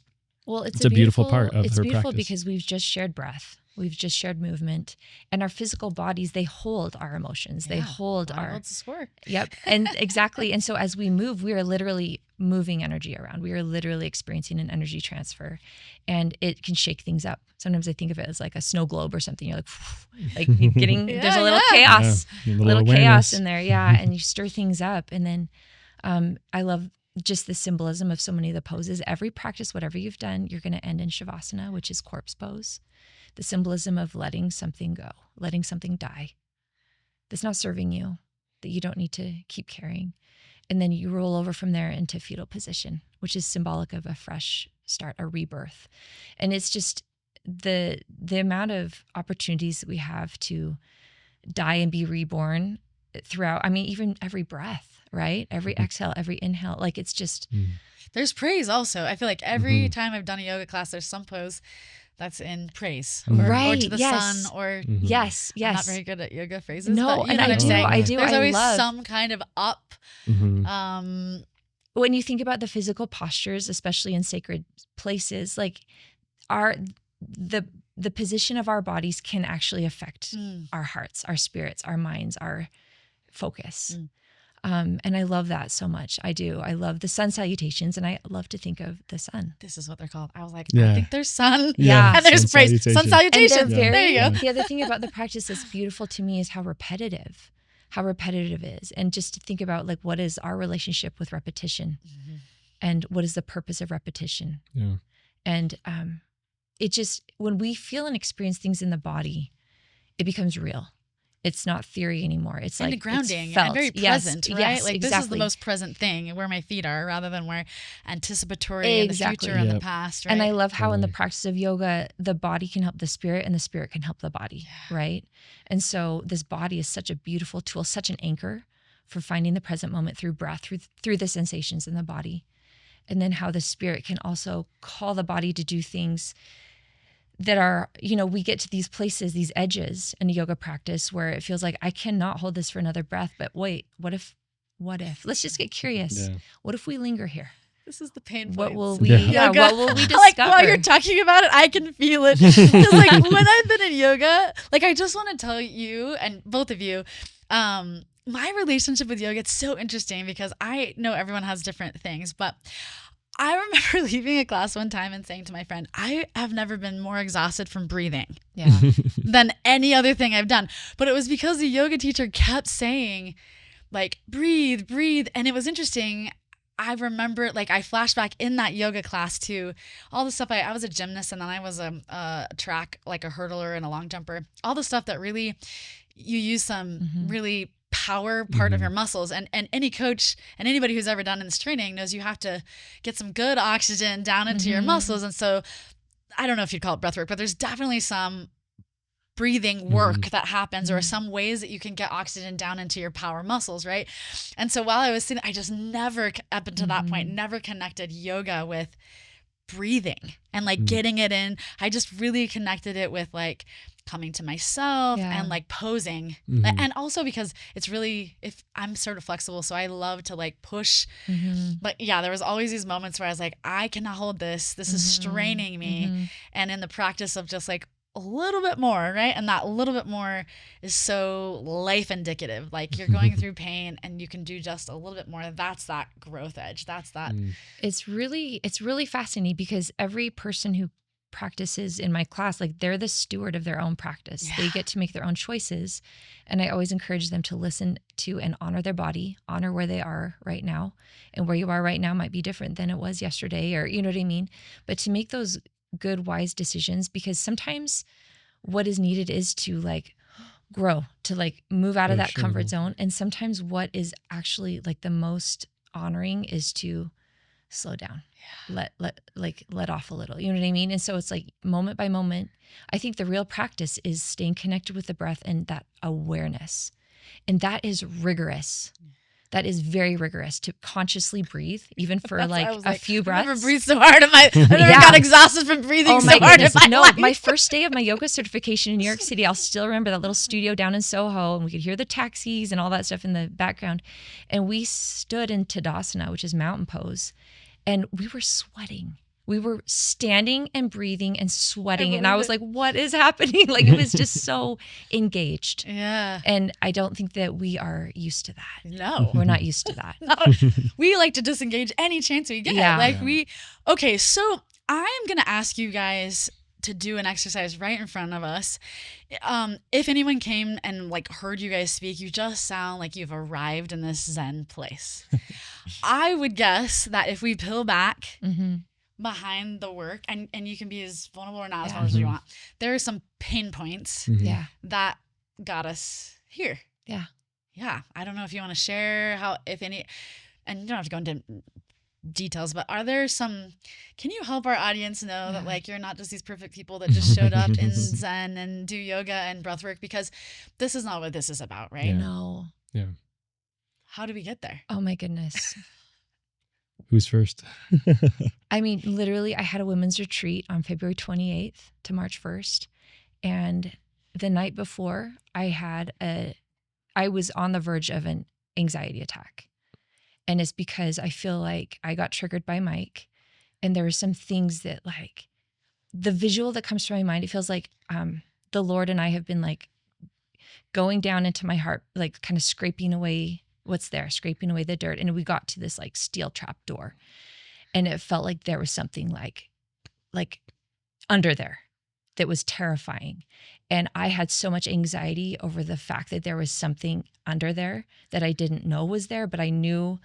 a beautiful part of her practice. It's beautiful because we've just shared breath. We've just shared movement, and our physical bodies, they hold our emotions. They hold our holds the score. Yep. And exactly. And so as we move, we are literally moving energy around. We are literally experiencing an energy transfer, and it can shake things up. Sometimes I think of it as like a snow globe or something. You're like you're getting, there's a little chaos, a little chaos in there. Yeah. And you stir things up. And then I love just the symbolism of so many of the poses. Every practice, whatever you've done, you're going to end in Shavasana, which is corpse pose. The symbolism of letting something go, letting something die that's not serving you, that you don't need to keep carrying. And then you roll over from there into fetal position, which is symbolic of a fresh start, a rebirth. And it's just the amount of opportunities that we have to die and be reborn throughout, even every breath, right? Every exhale, every inhale, like it's just. There's praise also. I feel like every time I've done a yoga class, there's some pose that's in praise, or to the sun, or yes. I'm not very good at yoga phrases. No, but and I do. There's always some kind of up. When you think about the physical postures, especially in sacred places, like the position of our bodies can actually affect our hearts, our spirits, our minds, our focus. And I love that so much. I do. I love the sun salutations, and I love to think of the sun. This is what they're called. I was like, I think there's sun. Yeah. And there's praise. Sun salutations. There you go. The other thing about the practice that's beautiful to me is how repetitive it is. And just to think about, like, what is our relationship with repetition, and what is the purpose of repetition? Yeah. And it just, when we feel and experience things in the body, it becomes real. It's not theory anymore. It's and like grounding it's felt. and very present, right? Yes, like exactly. This is the most present thing, where my feet are, rather than where anticipatory in the future and the past, right? And I love how in the practice of yoga, the body can help the spirit, and the spirit can help the body, right? And so this body is such a beautiful tool, such an anchor for finding the present moment through breath, through the sensations in the body. And then how the spirit can also call the body to do things that are, we get to these places, these edges in a yoga practice where it feels like I cannot hold this for another breath, but wait, what if, let's just get curious. Yeah. What if we linger here? This is the pain What points. will we, what will we discover? Like, while you're talking about it, I can feel it. Because like when I've been in yoga, like I just want to tell you, and both of you, my relationship with yoga, it's so interesting because I know everyone has different things, but I remember leaving a class one time and saying to my friend, I have never been more exhausted from breathing than any other thing I've done. But it was because the yoga teacher kept saying, like, breathe, breathe. And it was interesting. I remember, like, I flash back in that yoga class to all the stuff. I was a gymnast, and then I was a track, like a hurdler and a long jumper, all the stuff that really, you use some really power part of your muscles. And any coach and anybody who's ever done this training knows you have to get some good oxygen down into your muscles. And so I don't know if you'd call it breath work, but there's definitely some breathing work that happens, or some ways that you can get oxygen down into your power muscles, right? And so while I was sitting, I just never, up until that point, never connected yoga with breathing and like getting it in. I just really connected it with like coming to myself and like posing. And also because it's really, if I'm sort of flexible, so I love to like push. But yeah, there was always these moments where I was like, I cannot hold this. This is straining me. And in the practice of just like a little bit more, right? And that little bit more is so life indicative. Like you're going through pain and you can do just a little bit more. That's that growth edge. That's that. It's really fascinating because every person who practices in my class, like they're the steward of their own practice. They get to make their own choices. And I always encourage them to listen to and honor their body, honor where they are right now. And where you are right now might be different than it was yesterday, or you know what I mean? But to make those good, wise decisions, because sometimes what is needed is to like grow, to like move out of that comfort zone. And sometimes what is actually like the most honoring is to slow down, let off a little, you know what I mean? And so it's like moment by moment. I think the real practice is staying connected with the breath and that awareness. And that is rigorous. That is very rigorous to consciously breathe, even for like a few breaths. I never breathed so hard. I never got exhausted from breathing so hard in my life. My first day of my yoga certification in New York City, I'll still remember that little studio down in Soho, and we could hear the taxis and all that stuff in the background. And we stood in Tadasana, which is mountain pose, and we were sweating. We were standing and breathing and sweating. And I was like, what is happening? Like it was just so engaged. Yeah. And I don't think that we are used to that. No. We're not used to that. We like to disengage any chance we get. Okay, so I'm going to ask you guys to do an exercise right in front of us. If anyone came and like heard you guys speak, you just sound like you've arrived in this Zen place. I would guess that if we peel back behind the work, and you can be as vulnerable or not as vulnerable as you want, there are some pain points that got us here. Yeah. I don't know if you want to share how, if any, and you don't have to go into details, but are there some, can you help our audience know that like you're not just these perfect people that just showed up in Zen and do yoga and breath work, because this is not what this is about, right? No. Yeah. How do we get there? Oh my goodness. Who's first? I mean, literally, I had a women's retreat on February 28th to March 1st. And the night before, I was on the verge of an anxiety attack. And it's because I feel like I got triggered by Mike. And there were some things that like, the visual that comes to my mind, it feels like the Lord and I have been like going down into my heart, like kind of scraping away what's there, scraping away the dirt. And we got to this like steel trap door. And it felt like there was something like under there that was terrifying. And I had so much anxiety over the fact that there was something under there that I didn't know was there, but I knew,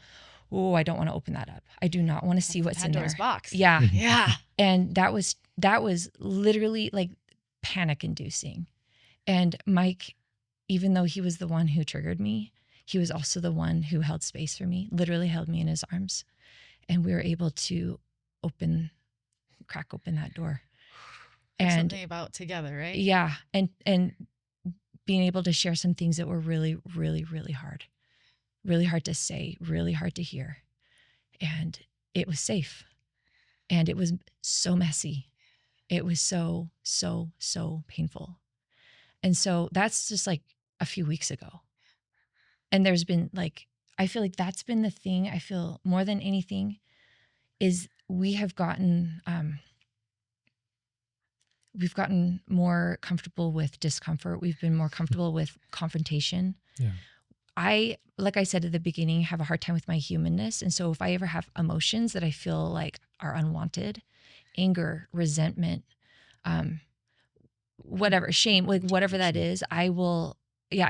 I don't want to open that up. I do not want to see what's in there. Pandora's box. Yeah. Yeah. And that was literally like panic inducing. And Mike, even though he was the one who triggered me, he was also the one who held space for me, literally held me in his arms. And we were able to crack open that door. And something about together, right? Yeah. And being able to share some things that were really, really, really hard to say, really hard to hear. And it was safe. And it was so messy. It was so, so, so painful. And so that's just like a few weeks ago. And there's been like, I feel like that's been the thing. I feel more than anything is we have gotten, we've gotten more comfortable with discomfort. We've been more comfortable with confrontation. Yeah. I, like I said at the beginning, have a hard time with my humanness. And so if I ever have emotions that I feel like are unwanted, anger, resentment, whatever, shame, like whatever that is, I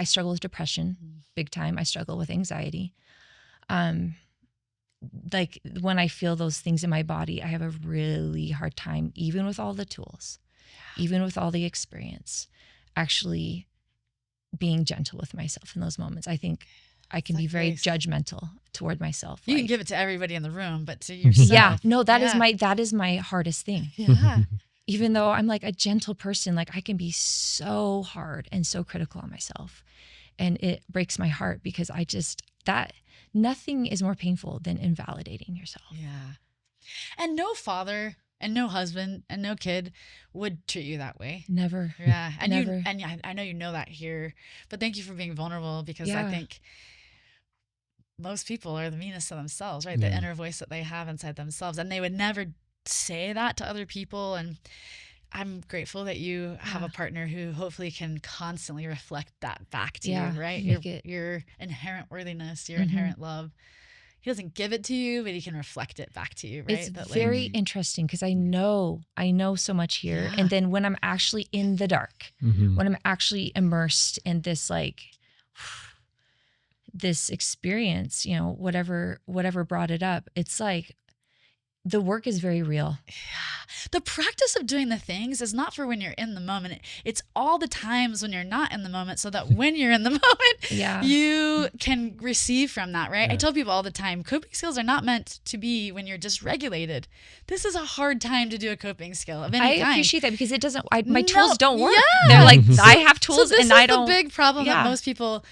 struggle with depression big time. I struggle with anxiety. like when I feel those things in my body, I have a really hard time, even with all the tools, even with all the experience, actually being gentle with myself in those moments. I think I can be very judgmental toward myself. You can give it to everybody in the room, but to yourself. Yeah, no, that is my hardest thing. Yeah. Even though I'm like a gentle person, like I can be so hard and so critical on myself. And it breaks my heart because nothing is more painful than invalidating yourself. Yeah. And no father and no husband and no kid would treat you that way. Never. Yeah. And Never. I know you know that here, but thank you for being vulnerable, because I think most people are the meanest to themselves, right? The inner voice that they have inside themselves, and they would never say that to other people. And I'm grateful that you have a partner who hopefully can constantly reflect that back to you, right? Your inherent worthiness, your inherent love. He doesn't give it to you, but he can reflect it back to you, right? It's very interesting because I know so much here. And then when I'm actually in the dark, when I'm actually immersed in this, like, this experience, you know, whatever brought it up, it's like the work is very real. Yeah. The practice of doing the things is not for when you're in the moment. It's all the times when you're not in the moment, so that when you're in the moment, you can receive from that, right? I tell people all the time, coping skills are not meant to be when you're dysregulated. This is a hard time to do a coping skill of any kind. I appreciate that because it doesn't, my tools don't work. They're like, I have tools and I don't. This is the big problem that most people,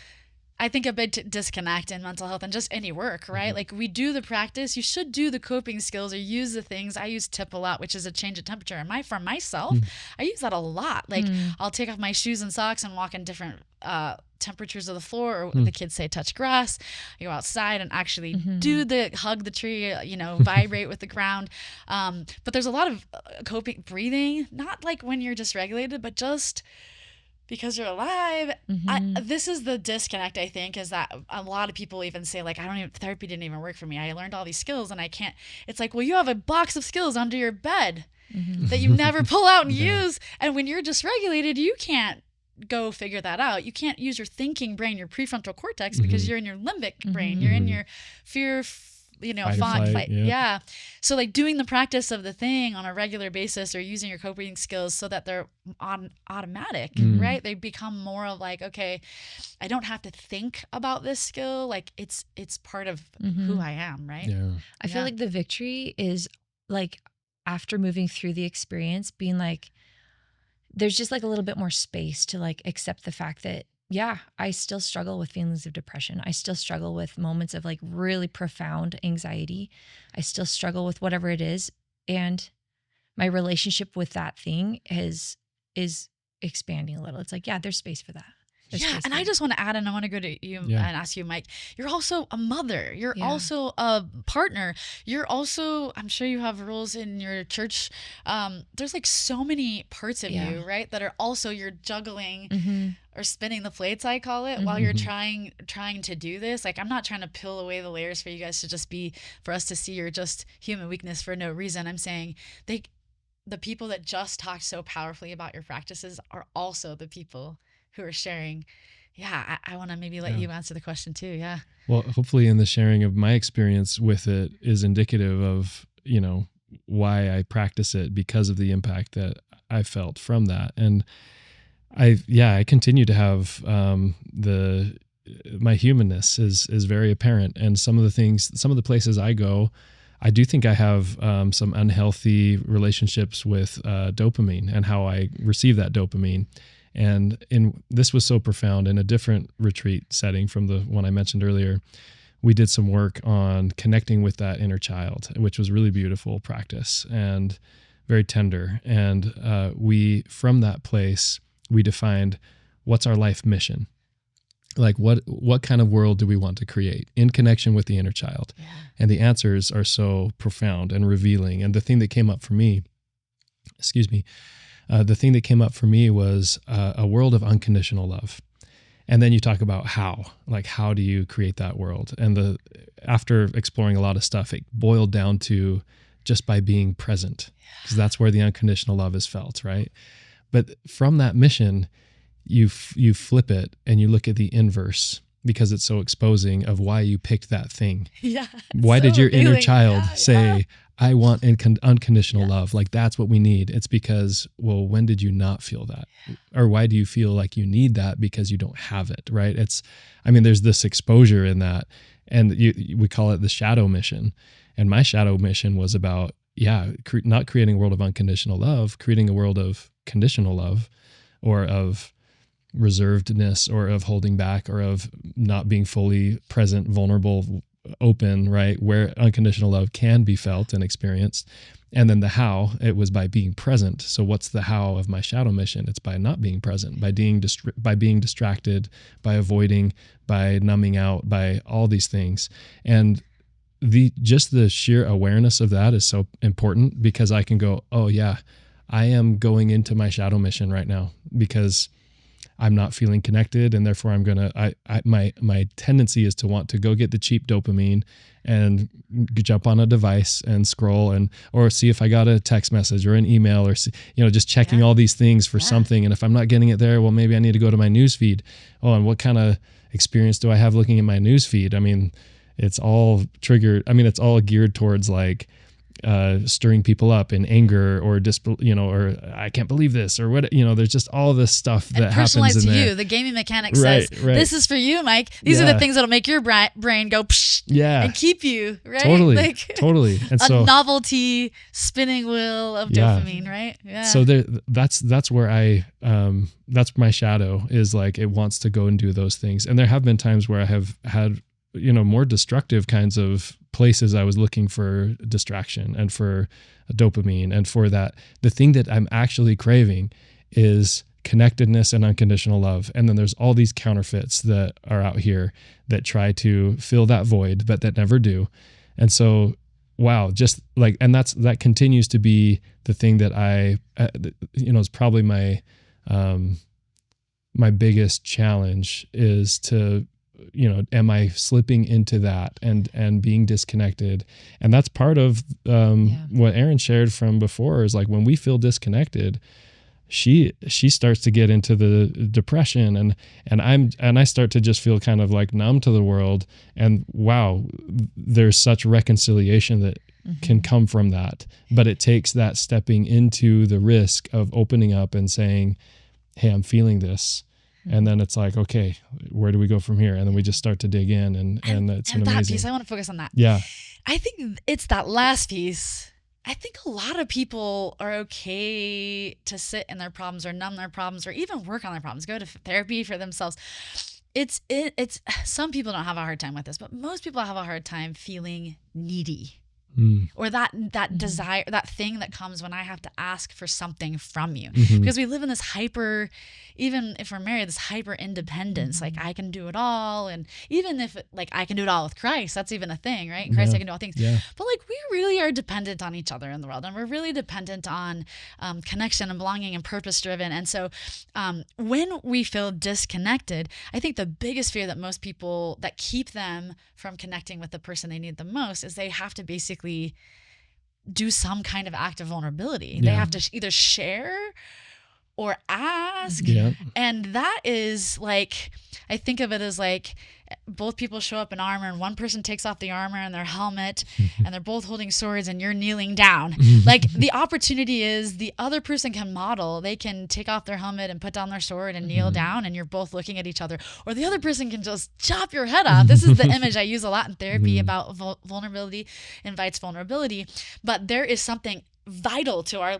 I think, a big disconnect in mental health and just any work, right? Like, we do the practice. You should do the coping skills or use the things. I use TIP a lot, which is a change of temperature. And for myself, I use that a lot. Like, I'll take off my shoes and socks and walk in different temperatures of the floor, or the kids say touch grass. I go outside and actually do the hug the tree, you know, vibrate with the ground. But there's a lot of coping breathing, not like when you're dysregulated, but just because you're alive. This is the disconnect, I think, is that a lot of people even say, like, therapy didn't even work for me. I learned all these skills and I can't. It's like, well, you have a box of skills under your bed that you never pull out and use. And when you're dysregulated, you can't go figure that out. You can't use your thinking brain, your prefrontal cortex, because you're in your limbic brain. You're in your fear, fight. Yeah. So, like, doing the practice of the thing on a regular basis, or using your coping skills so that they're automatic, right? They become more of like, okay, I don't have to think about this skill. Like, it's part of who I am, right? Yeah. I feel like the victory is like, after moving through the experience, being like, there's just like a little bit more space to like accept the fact that, yeah, I still struggle with feelings of depression. I still struggle with moments of like really profound anxiety. I still struggle with whatever it is. And my relationship with that thing is expanding a little. It's like, yeah, there's space for that. And I just want to add, and I want to go to you and ask you, Mike, you're also a mother. You're also a partner. You're also, I'm sure you have roles in your church. There's like so many parts of you, right? That are also, you're juggling or spinning the plates, I call it, while you're trying to do this. Like, I'm not trying to peel away the layers for you guys to just be, for us to see your just human weakness for no reason. I'm saying the people that just talked so powerfully about your practices are also the people who are sharing. I want to maybe let you answer the question too. Yeah. Well, hopefully in the sharing of my experience with it is indicative of, you know, why I practice it, because of the impact that I felt from that. And I continue to have my humanness is very apparent. And some of the places I go, I do think I have some unhealthy relationships with dopamine and how I receive that dopamine. And this was so profound. In a different retreat setting from the one I mentioned earlier, we did some work on connecting with that inner child, which was really beautiful practice and very tender. And from that place, we defined what's our life mission. Like, what kind of world do we want to create in connection with the inner child? Yeah. And the answers are so profound and revealing. And the thing that came up for me, was a world of unconditional love. And then you talk about how do you create that world? And after exploring a lot of stuff, it boiled down to just by being present, because that's where the unconditional love is felt, right? But from that mission, you flip it and you look at the inverse, because it's so exposing of why you picked that thing. Yeah. Why so did your inner revealing. child Yeah, say, I want unconditional Yeah. love? Like, that's what we need. It's because, well, when did you not feel that? Or why do you feel like you need that because you don't have it, right? There's this exposure in that. And we call it the shadow mission. And my shadow mission was about, not creating a world of unconditional love, creating a world of conditional love, or of reservedness, or of holding back, or of not being fully present, vulnerable, open, right? Where unconditional love can be felt and experienced. And then the how, it was by being present. So what's the how of my shadow mission? It's by not being present, by being distracted, by avoiding, by numbing out, by all these things. And just the sheer awareness of that is so important, because I can go, oh yeah, I am going into my shadow mission right now because I'm not feeling connected, and therefore I'm gonna. My tendency is to want to go get the cheap dopamine and jump on a device and scroll, or see if I got a text message or an email, or just checking all these things for something. And if I'm not getting it there, well, maybe I need to go to my news feed. Oh, and what kind of experience do I have looking at my news feed? It's all triggered. It's all geared towards like stirring people up in anger, or or I can't believe this, or what, there's just all this stuff that happens in there. Personalized to you. The gaming mechanic says, this is for you, Mike. These are the things that'll make your brain go psh, and keep you, right? Totally. Totally. And a novelty spinning wheel of dopamine, right? Yeah. So that's where that's my shadow, is like, it wants to go and do those things. And there have been times where I have had, more destructive kinds of places I was looking for distraction and for dopamine, and for that. The thing that I'm actually craving is connectedness and unconditional love. And then there's all these counterfeits that are out here that try to fill that void, but that never do. And so, wow, just like, and that continues to be the thing that is probably my biggest challenge, is to, am I slipping into that and being disconnected? And that's part of what Erin shared from before, is like, when we feel disconnected, she starts to get into the depression, and I start to just feel kind of like numb to the world. And wow, there's such reconciliation that can come from that. But it takes that stepping into the risk of opening up and saying, hey, I'm feeling this. And then it's like, okay, where do we go from here? And then we just start to dig in, and it's amazing. That piece, I want to focus on that. Yeah. I think it's that last piece. I think a lot of people are okay to sit in their problems, or numb their problems, or even work on their problems, go to therapy for themselves. It's some people don't have a hard time with this, but most people have a hard time feeling needy. Or that desire, that thing that comes when I have to ask for something from you, because we live in this hyper, even if we're married, this hyper independence. Like, I can do it all, and even if I can do it all with Christ, that's even a thing, right? In Christ, I can do all things. Yeah. But like, we really are dependent on each other in the world, and we're really dependent on connection and belonging and purpose driven. And so, when we feel disconnected, I think the biggest fear that most people, that keep them from connecting with the person they need the most, is they have to basically do some kind of act of vulnerability. They have to either share or ask. And that is like, I think of it as like, both people show up in armor, and one person takes off the armor and their helmet, and they're both holding swords, and you're kneeling down. Like, the opportunity is the other person can model. They can take off their helmet and put down their sword and kneel down, and you're both looking at each other. Or the other person can just chop your head off. This is the image I use a lot in therapy about vulnerability invites vulnerability. But there is something vital to our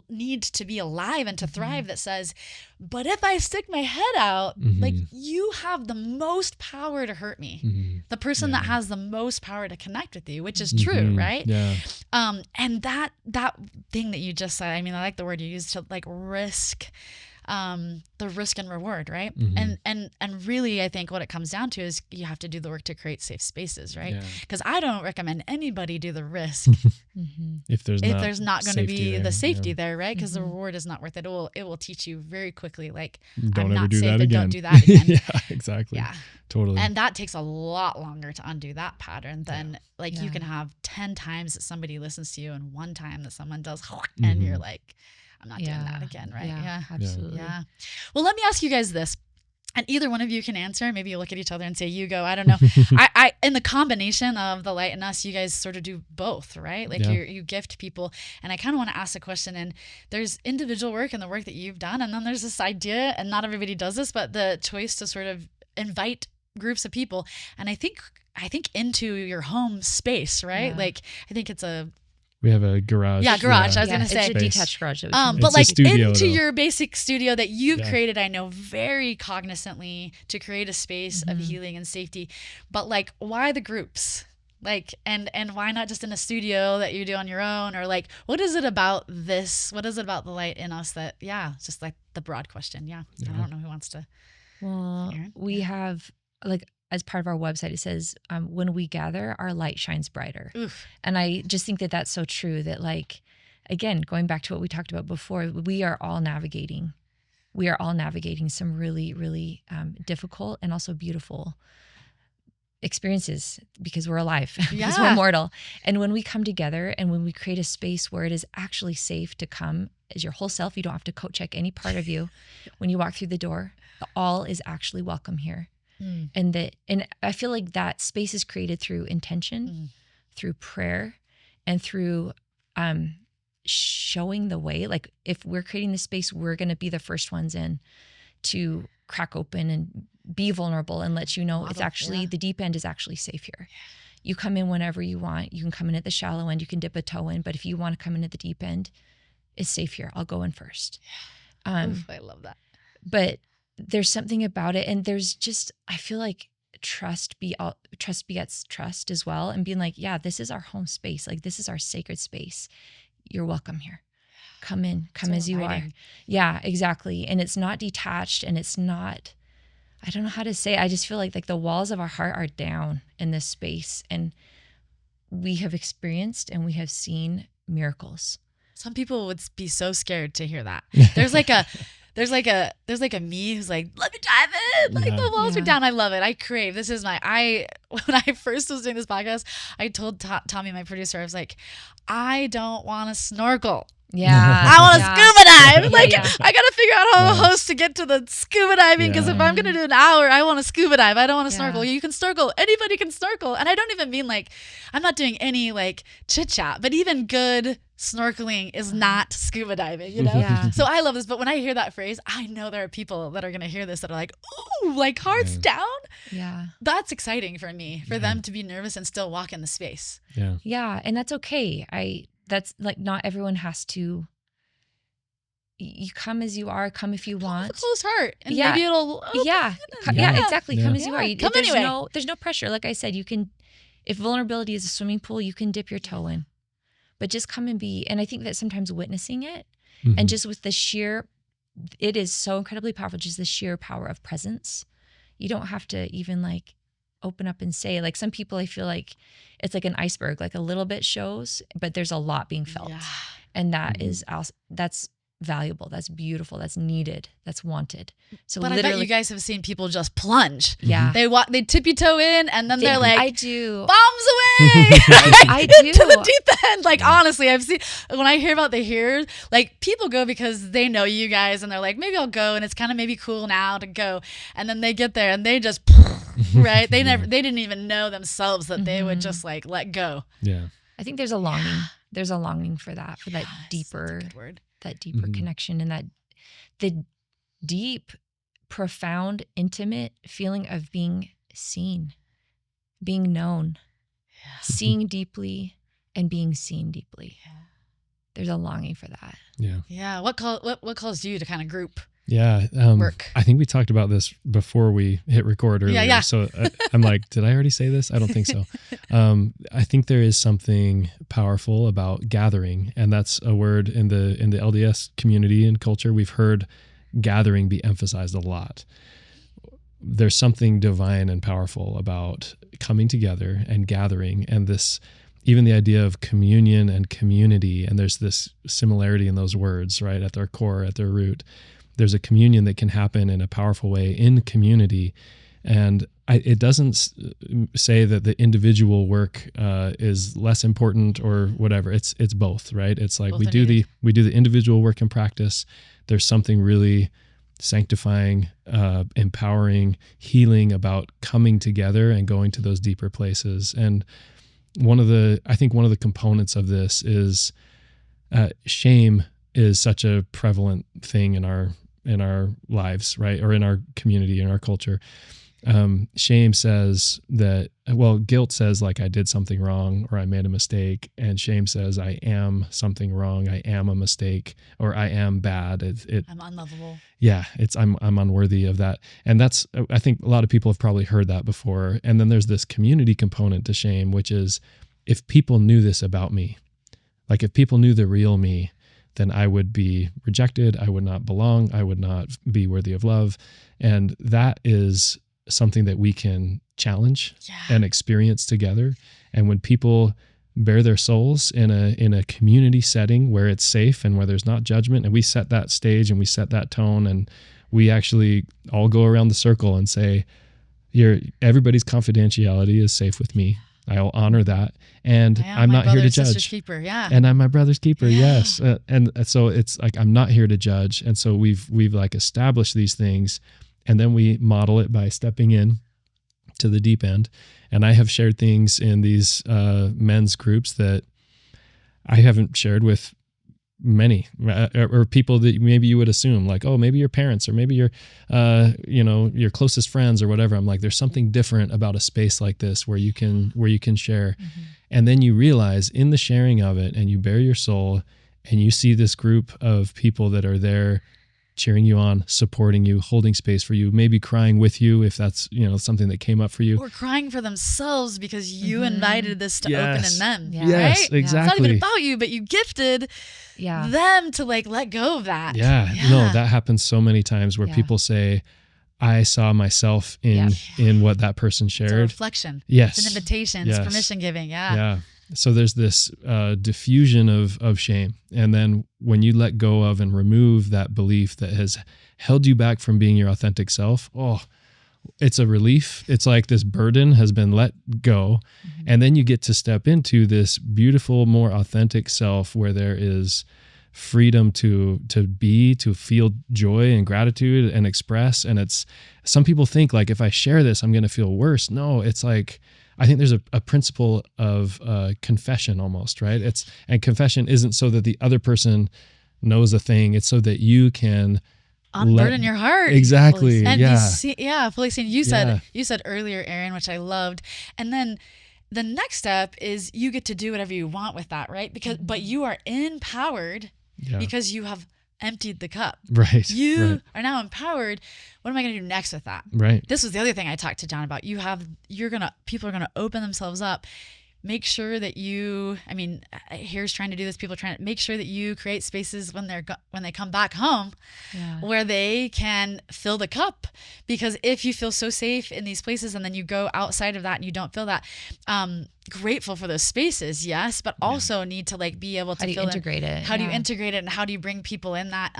need to be alive and to thrive that says, but if I stick my head out, like, you have the most power to hurt me, the person that has the most power to connect with you, which is true, right? And that thing that you just said, I like the word you used, to risk, the risk and reward, right? And really, I think what it comes down to is you have to do the work to create safe spaces, right? Because I don't recommend anybody do the risk if there's not going to be the safety there, right? Because the reward is not worth it. It will teach you very quickly, like, don't I'm ever not do safe, that and again. don't do that again. Yeah, exactly. Yeah, totally. And that takes a lot longer to undo that pattern than you can have 10 times that somebody listens to you and 1 time that someone does, and you're like, I'm not doing that again, right? Yeah, absolutely. Yeah. Well, let me ask you guys this. And either one of you can answer. Maybe you look at each other and say, you go. I don't know. I in the combination of the light and us, you guys sort of do both, right? Like you gift people. And I kind of want to ask a question. And there's individual work and the work that you've done. And then there's this idea, and not everybody does this, but the choice to sort of invite groups of people. And I think into your home space, right? Like I think it's we have a garage. Yeah, garage. I was going to say. It's a detached garage. But like into your basic studio that you've created, I know very cognizantly to create a space of healing and safety. But like, why the groups? Like, and why not just in a studio that you do on your own? Or like, what is it about this? What is it about the light in us that, it's just like the broad question. Yeah. I don't know who wants to. Well, we have like, as part of our website, it says, when we gather, our light shines brighter. Oof. And I just think that that's so true that, like, again, going back to what we talked about before, we are all navigating some really, really difficult and also beautiful experiences because we're alive, because we're mortal. And when we come together and when we create a space where it is actually safe to come as your whole self, you don't have to coat check any part of you. When you walk through the door, the all is actually welcome here. And I feel like that space is created through intention, through prayer, and through showing the way. Like if we're creating the space, we're going to be the first ones in to crack open and be vulnerable and let you know it's actually the deep end is actually safe here. You come in whenever you want. You can come in at the shallow end. You can dip a toe in, but if you want to come in at the deep end, it's safe here. I'll go in first. I love that. But there's something about it, and there's just, I feel like trust begets trust as well, and being like, this is our home space, like this is our sacred space. You're welcome here. Come in, come as you are. Yeah, exactly. And it's not detached, and it's not, I don't know how to say it. I just feel like the walls of our heart are down in this space, and we have experienced and we have seen miracles. Some people would be so scared to hear that. There's like a me who's like, let me dive in. Like the walls are down. I love it. I crave. This is when I first was doing this podcast, I told Tommy, my producer, I was like, I don't want to snorkel. Yeah. I want to scuba dive. I got to figure out how to host to get to the scuba diving. Because if I'm going to do an hour, I want to scuba dive. I don't want to snorkel. You can snorkel. Anybody can snorkel. And I don't even mean I'm not doing any chit chat, but even good snorkeling is not scuba diving, you know? Yeah. So I love this. But when I hear that phrase, I know there are people that are going to hear this that are like, ooh, hearts down. Yeah. That's exciting for me, for them to be nervous and still walk in the space. Yeah. Yeah. And that's okay. That's not everyone has to, you come as you are, come if you want. With a closed heart. And maybe it'll open. Yeah, exactly. Come as you are. Come anyway. There's no pressure. Like I said, you can, if vulnerability is a swimming pool, you can dip your toe in. But just come and be. And I think that sometimes witnessing it and just with the sheer, it is so incredibly powerful, just the sheer power of presence. You don't have to even open up and say, some people, I feel like it's like an iceberg, a little bit shows, but there's a lot being felt. Yeah. And that is, that's valuable. That's beautiful. That's needed. That's wanted. So but I bet you guys have seen people just plunge. Yeah. They tip your toe in and then they're like, I do. Bombs away. I do. To the deep end. Honestly, I've seen, when I hear about the heroes, people go because they know you guys and they're like, maybe I'll go. And it's kind of maybe cool now to go. And then they get there and they just, right? They didn't even know themselves that they would just let go. Yeah. I think there's a longing. There's a longing for that, for that deeper, connection, and that the deep, profound, intimate feeling of being seen, being known, seeing deeply and being seen deeply. Yeah. There's a longing for that. Yeah. Yeah. What calls you to kind of group? Yeah. Work. I think we talked about this before we hit record earlier. Yeah. So I'm like, did I already say this? I don't think so. I think there is something powerful about gathering, and that's a word in the LDS community and culture. We've heard gathering be emphasized a lot. There's something divine and powerful about coming together and gathering, and this, even the idea of communion and community. And there's this similarity in those words, right? At their core, at their root. There's a communion that can happen in a powerful way in community. And it doesn't say that the individual work is less important or whatever. It's both, right? It's like both we do the individual work and practice. There's something really sanctifying, empowering, healing, about coming together and going to those deeper places. And I think one of the components of this is shame is such a prevalent thing in our lives, right? Or in our community, in our culture. Shame says that, guilt says like I did something wrong or I made a mistake, and shame says I am something wrong, I am a mistake, or I am bad. I'm unlovable. Yeah, I'm unworthy of that. And that's, I think a lot of people have probably heard that before. And then there's this community component to shame, which is, if people knew this about me, like if people knew the real me, then I would be rejected, I would not belong, I would not be worthy of love. And that is something that we can challenge and experience together. And when people bare their souls in a community setting where it's safe and where there's not judgment, and we set that stage and we set that tone, and we actually all go around the circle and say, everybody's confidentiality is safe with me. I'll honor that. And I'm not here to judge. Keeper, and I'm my brother's keeper. Yes. And so it's like, I'm not here to judge. And so we've like established these things, and then we model it by stepping in to the deep end. And I have shared things in these men's groups that I haven't shared with many, or people that maybe you would assume, like, oh, maybe your parents, or maybe your your closest friends or whatever. I'm like, there's something different about a space like this where you can share. Mm-hmm. And then you realize in the sharing of it, and you bare your soul, and you see this group of people that are there cheering you on, supporting you, holding space for you, maybe crying with you if that's, something that came up for you. Or crying for themselves because you invited this to open in them. Yeah. Yes, right? exactly. It's not even about you, but you gifted them to like let go of that. Yeah. No, that happens so many times where people say, I saw myself in what that person shared. It's a reflection. Yes. It's an invitation. It's permission giving. Yeah. So there's this diffusion of shame. And then when you let go of and remove that belief that has held you back from being your authentic self, it's a relief. It's like this burden has been let go. Mm-hmm. And then you get to step into this beautiful, more authentic self where there is freedom to be, to feel joy and gratitude and express. And it's, some people think like, if I share this, I'm going to feel worse. No, it's like, I think there's a principle of confession almost, right? And confession isn't so that the other person knows a thing. It's so that you can unburden your heart. Exactly. And fully seen. You said earlier, Erin, which I loved. And then the next step is you get to do whatever you want with that, right? But you are empowered because you have emptied the cup. Right. You are now empowered. What am I going to do next with that? Right. This was the other thing I talked to John about. People are going to open themselves up. Make sure that here's trying to do this. People are trying to make sure that you create spaces when they come back home where they can fill the cup. Because if you feel so safe in these places and then you go outside of that and you don't feel that, grateful for those spaces, yes, but also need to like be able to integrate it. How do you integrate it, and how do you bring people in that?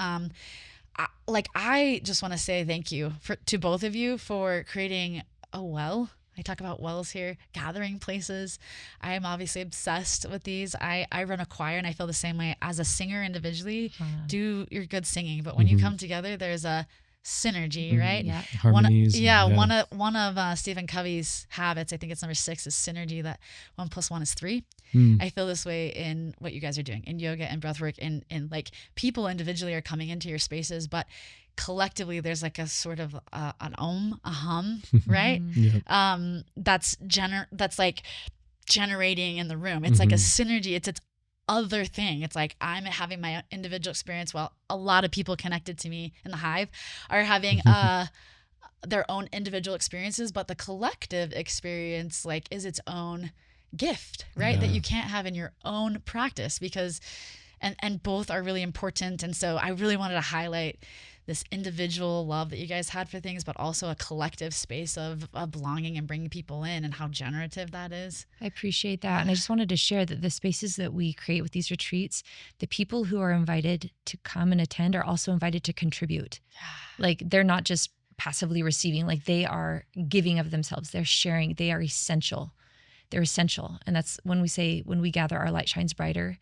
I just want to say thank you to both of you for creating a well. I talk about wells here, gathering places. I am obviously obsessed with these. I run a choir, and I feel the same way as a singer individually. Do your good singing, but when you come together, there's a synergy, right? Yeah. Harmonies. One of Stephen Covey's habits, I think it's number 6, is synergy, that 1 + 1 is 3. I feel this way in what you guys are doing in yoga and breathwork, and like people individually are coming into your spaces, but collectively there's like a sort of an a hum, right? That's like generating in the room. It's like a synergy. It's its other thing. It's like I'm having my individual experience while a lot of people connected to me in the hive are having their own individual experiences, but the collective experience like is its own gift, right? That you can't have in your own practice, because and both are really important. And so I really wanted to highlight this individual love that you guys had for things, but also a collective space of belonging and bringing people in, and how generative that is. I appreciate that. And I just wanted to share that the spaces that we create with these retreats, the people who are invited to come and attend are also invited to contribute. Like they're not just passively receiving, like they are giving of themselves. They're sharing. They are essential. They're essential. And that's when we say, when we gather, our light shines brighter.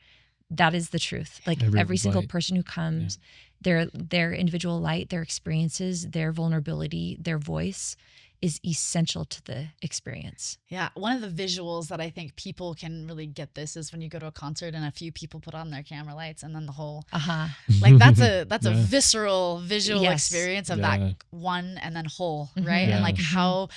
That is the truth. Like every single person who comes their individual light, their experiences, their vulnerability, their voice is essential to the experience. Yeah. One of the visuals that I think people can really get this is when you go to a concert and a few people put on their camera lights and then the whole, like that's a visceral visual experience of that one and then whole, right? And like how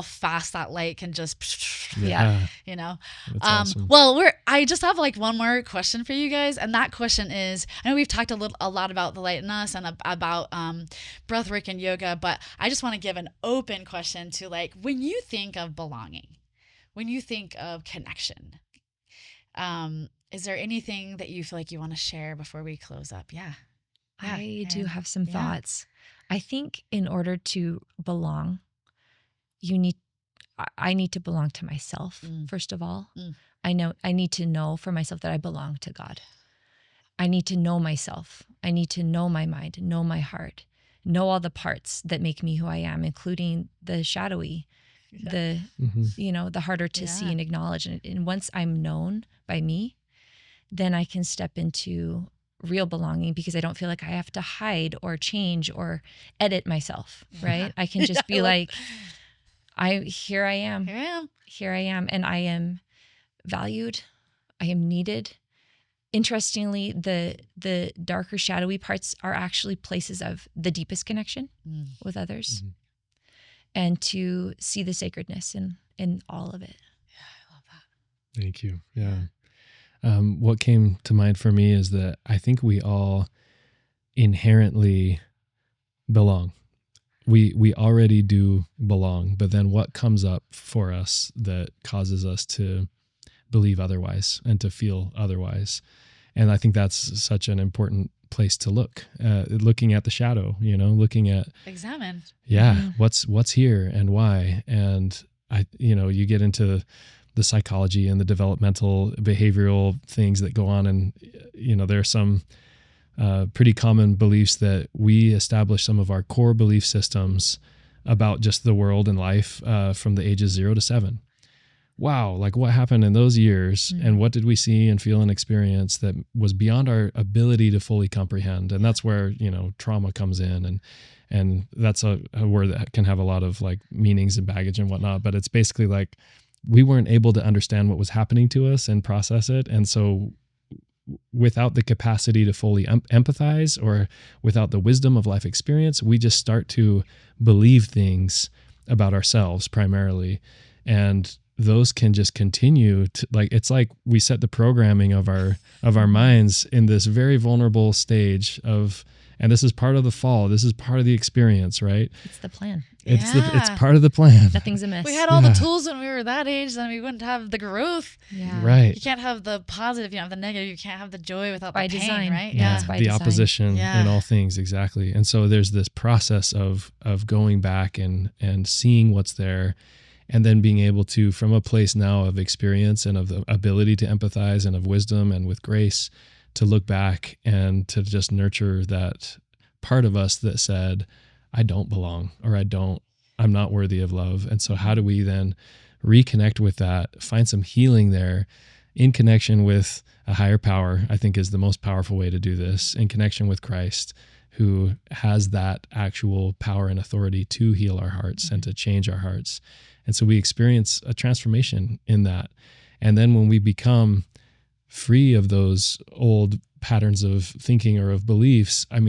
fast that light can just, you know? Awesome. Well, I just have like one more question for you guys. And that question is, I know we've talked a lot about the light in us and about breathwork and yoga, but I just want to give an open question to like, when you think of belonging, when you think of connection, is there anything that you feel like you want to share before we close up? I do have some thoughts. I think in order to belong, I need to belong to myself, first of all. I need to know for myself that I belong to God. I need to know myself. I need to know my mind, know my heart, know all the parts that make me who I am, including the shadowy, the harder to see and acknowledge. And once I'm known by me, then I can step into real belonging, because I don't feel like I have to hide or change or edit myself, right? I can just be like, here I am, and I am valued. I am needed. Interestingly, the darker, shadowy parts are actually places of the deepest connection with others, and to see the sacredness in all of it. Yeah, I love that. Thank you. Yeah. What came to mind for me is that I think we all inherently belong. We already do belong, but then what comes up for us that causes us to believe otherwise and to feel otherwise? And I think that's such an important place to look, looking at the shadow, looking at examine. What's here and why. And you get into the psychology and the developmental behavioral things that go on. And, there are some pretty common beliefs that we establish some of our core belief systems about just the world and life from the ages 0 to 7. Wow, like what happened in those years and what did we see and feel and experience that was beyond our ability to fully comprehend? And that's where, trauma comes in, and that's a word that can have a lot of like meanings and baggage and whatnot, but it's basically like we weren't able to understand what was happening to us and process it. And so without the capacity to fully empathize, or without the wisdom of life experience, we just start to believe things about ourselves primarily. And those can just continue to, like, it's like we set the programming of our minds in this very vulnerable stage of, and this is part of the fall. This is part of the experience, right? It's the plan. It's part of the plan. Nothing's amiss. We had all the tools when we were that age, then we wouldn't have the growth. Yeah. Right. You can't have the positive, you have the negative. You can't have the joy without by the pain, design, right? Yeah. By the design. opposition in all things, exactly. And so there's this process of going back and seeing what's there, and then being able to, from a place now of experience and of the ability to empathize and of wisdom and with grace, to look back and to just nurture that part of us that said, I don't belong, or I'm not worthy of love. And so how do we then reconnect with that, find some healing there in connection with a higher power, I think is the most powerful way to do this, in connection with Christ, who has that actual power and authority to heal our hearts and to change our hearts. And so we experience a transformation in that. And then when we become free of those old patterns of thinking or of beliefs, I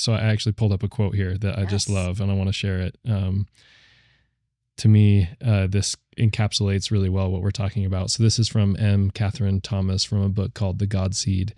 actually pulled up a quote here that I just love, and I want to share it. To me, this encapsulates really well what we're talking about. So this is from M. Catherine Thomas from a book called The God Seed.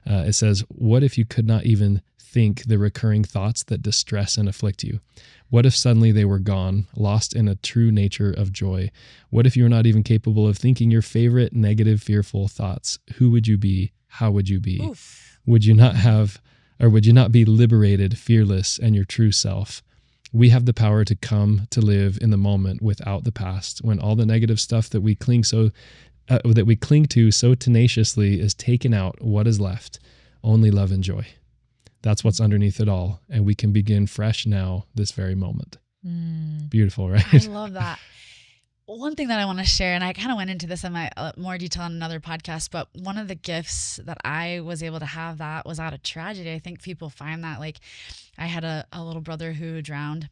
It says, "What if you could not even think the recurring thoughts that distress and afflict you? What if suddenly they were gone, lost in a true nature of joy? What if you were not even capable of thinking your favorite negative, fearful thoughts? Who would you be? How would you be? Oof. Would you not be liberated, fearless, and your true self? We have the power to come to live in the moment without the past, when all the negative stuff that we cling to so tenaciously is taken out. What is left? Only love and joy. That's what's underneath it all, and we can begin fresh now, this very moment." Beautiful, right? I love that. one thing that I want to share, and I kind of went into this in my more detail in another podcast, but one of the gifts that I was able to have that was out of tragedy. I think people find that, like, I had a little brother who drowned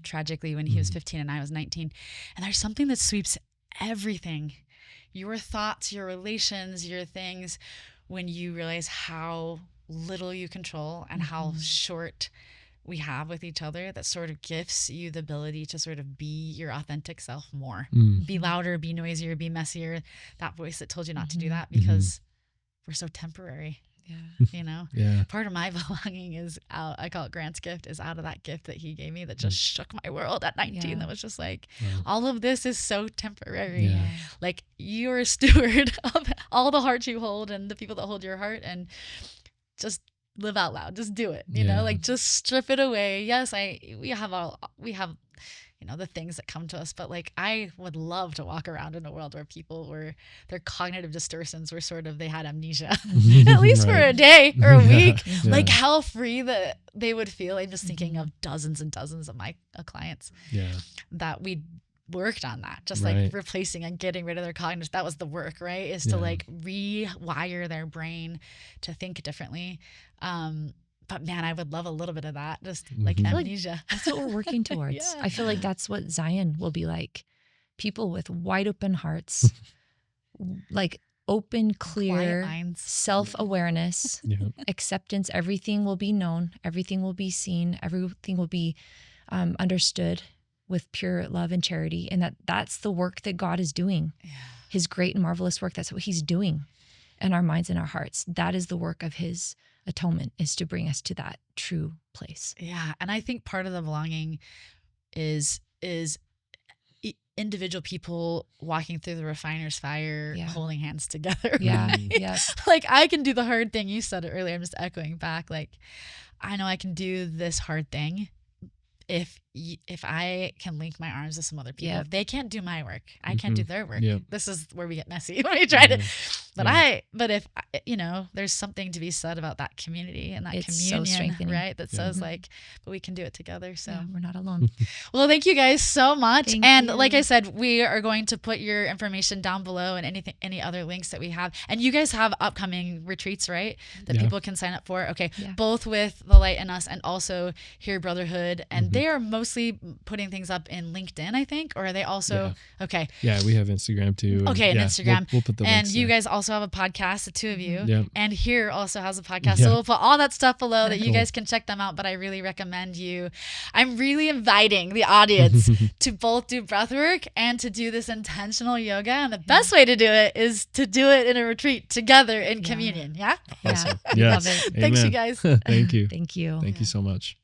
tragically when he was 15 and I was 19. And there's something that sweeps everything, your thoughts, your relations, your things, when you realize how little you control and how short we have with each other, that sort of gifts you the ability to sort of be your authentic self more. Be louder, be noisier, be messier. That voice that told you not to do that, because we're so temporary. Yeah. You know? Yeah. Part of my belonging is out, I call it Grant's gift, is out of that gift that he gave me that just shook my world at 19. That was just like, all of this is so temporary. Yeah. Like, you're a steward of all the hearts you hold and the people that hold your heart, and just live out loud. Just do it. You know, like, just strip it away. Yes, we have you know, the things that come to us, but like, I would love to walk around in a world where people were, their cognitive distortions were sort of, they had amnesia, at least for a day or a week. Like, how free that they would feel. I'm just thinking of dozens and dozens of my clients that we worked on that, just like replacing and getting rid of their cognitive. That was the work, right? Is to like rewire their brain to think differently. But man, I would love a little bit of that, just like amnesia. Like that's what we're working towards. I feel like that's what Zion will be like. People with wide open hearts, like open, clear, self-awareness, acceptance. Everything will be known. Everything will be seen. Everything will be understood with pure love and charity. And that's the work that God is doing. His great and marvelous work. That's what he's doing in our minds and our hearts. That is the work of his atonement, is to bring us to that true place. Yeah. And I think part of the belonging is individual people walking through the refiner's fire, holding hands together. Like, I can do the hard thing. You said it earlier. I'm just echoing back. Like, I know I can do this hard thing if I can link my arms to some other people. If they can't do my work, I can't do their work. This is where we get messy when we try to, but if, you know, there's something to be said about that community and that communion, so right? That says like, but we can do it together. So we're not alone. Well, thank you guys so much. Thank you. Like I said, we are going to put your information down below and any other links that we have. And you guys have upcoming retreats, right? That people can sign up for. Okay. Both with The Light in Us and also Here Brotherhood. And they are mostly putting things up in LinkedIn, I think, or are they also okay? Yeah, we have Instagram too. Okay, and Instagram. We'll put the links and you guys also have a podcast, the two of you, and Here also has a podcast. So we'll put all that stuff below that you guys can check them out. But I really recommend you. I'm really inviting the audience to both do breathwork and to do this intentional yoga. And the best way to do it is to do it in a retreat together in communion. Yeah. Awesome. Love it. Thanks, you guys. Thank you. Thank you. Thank you so much.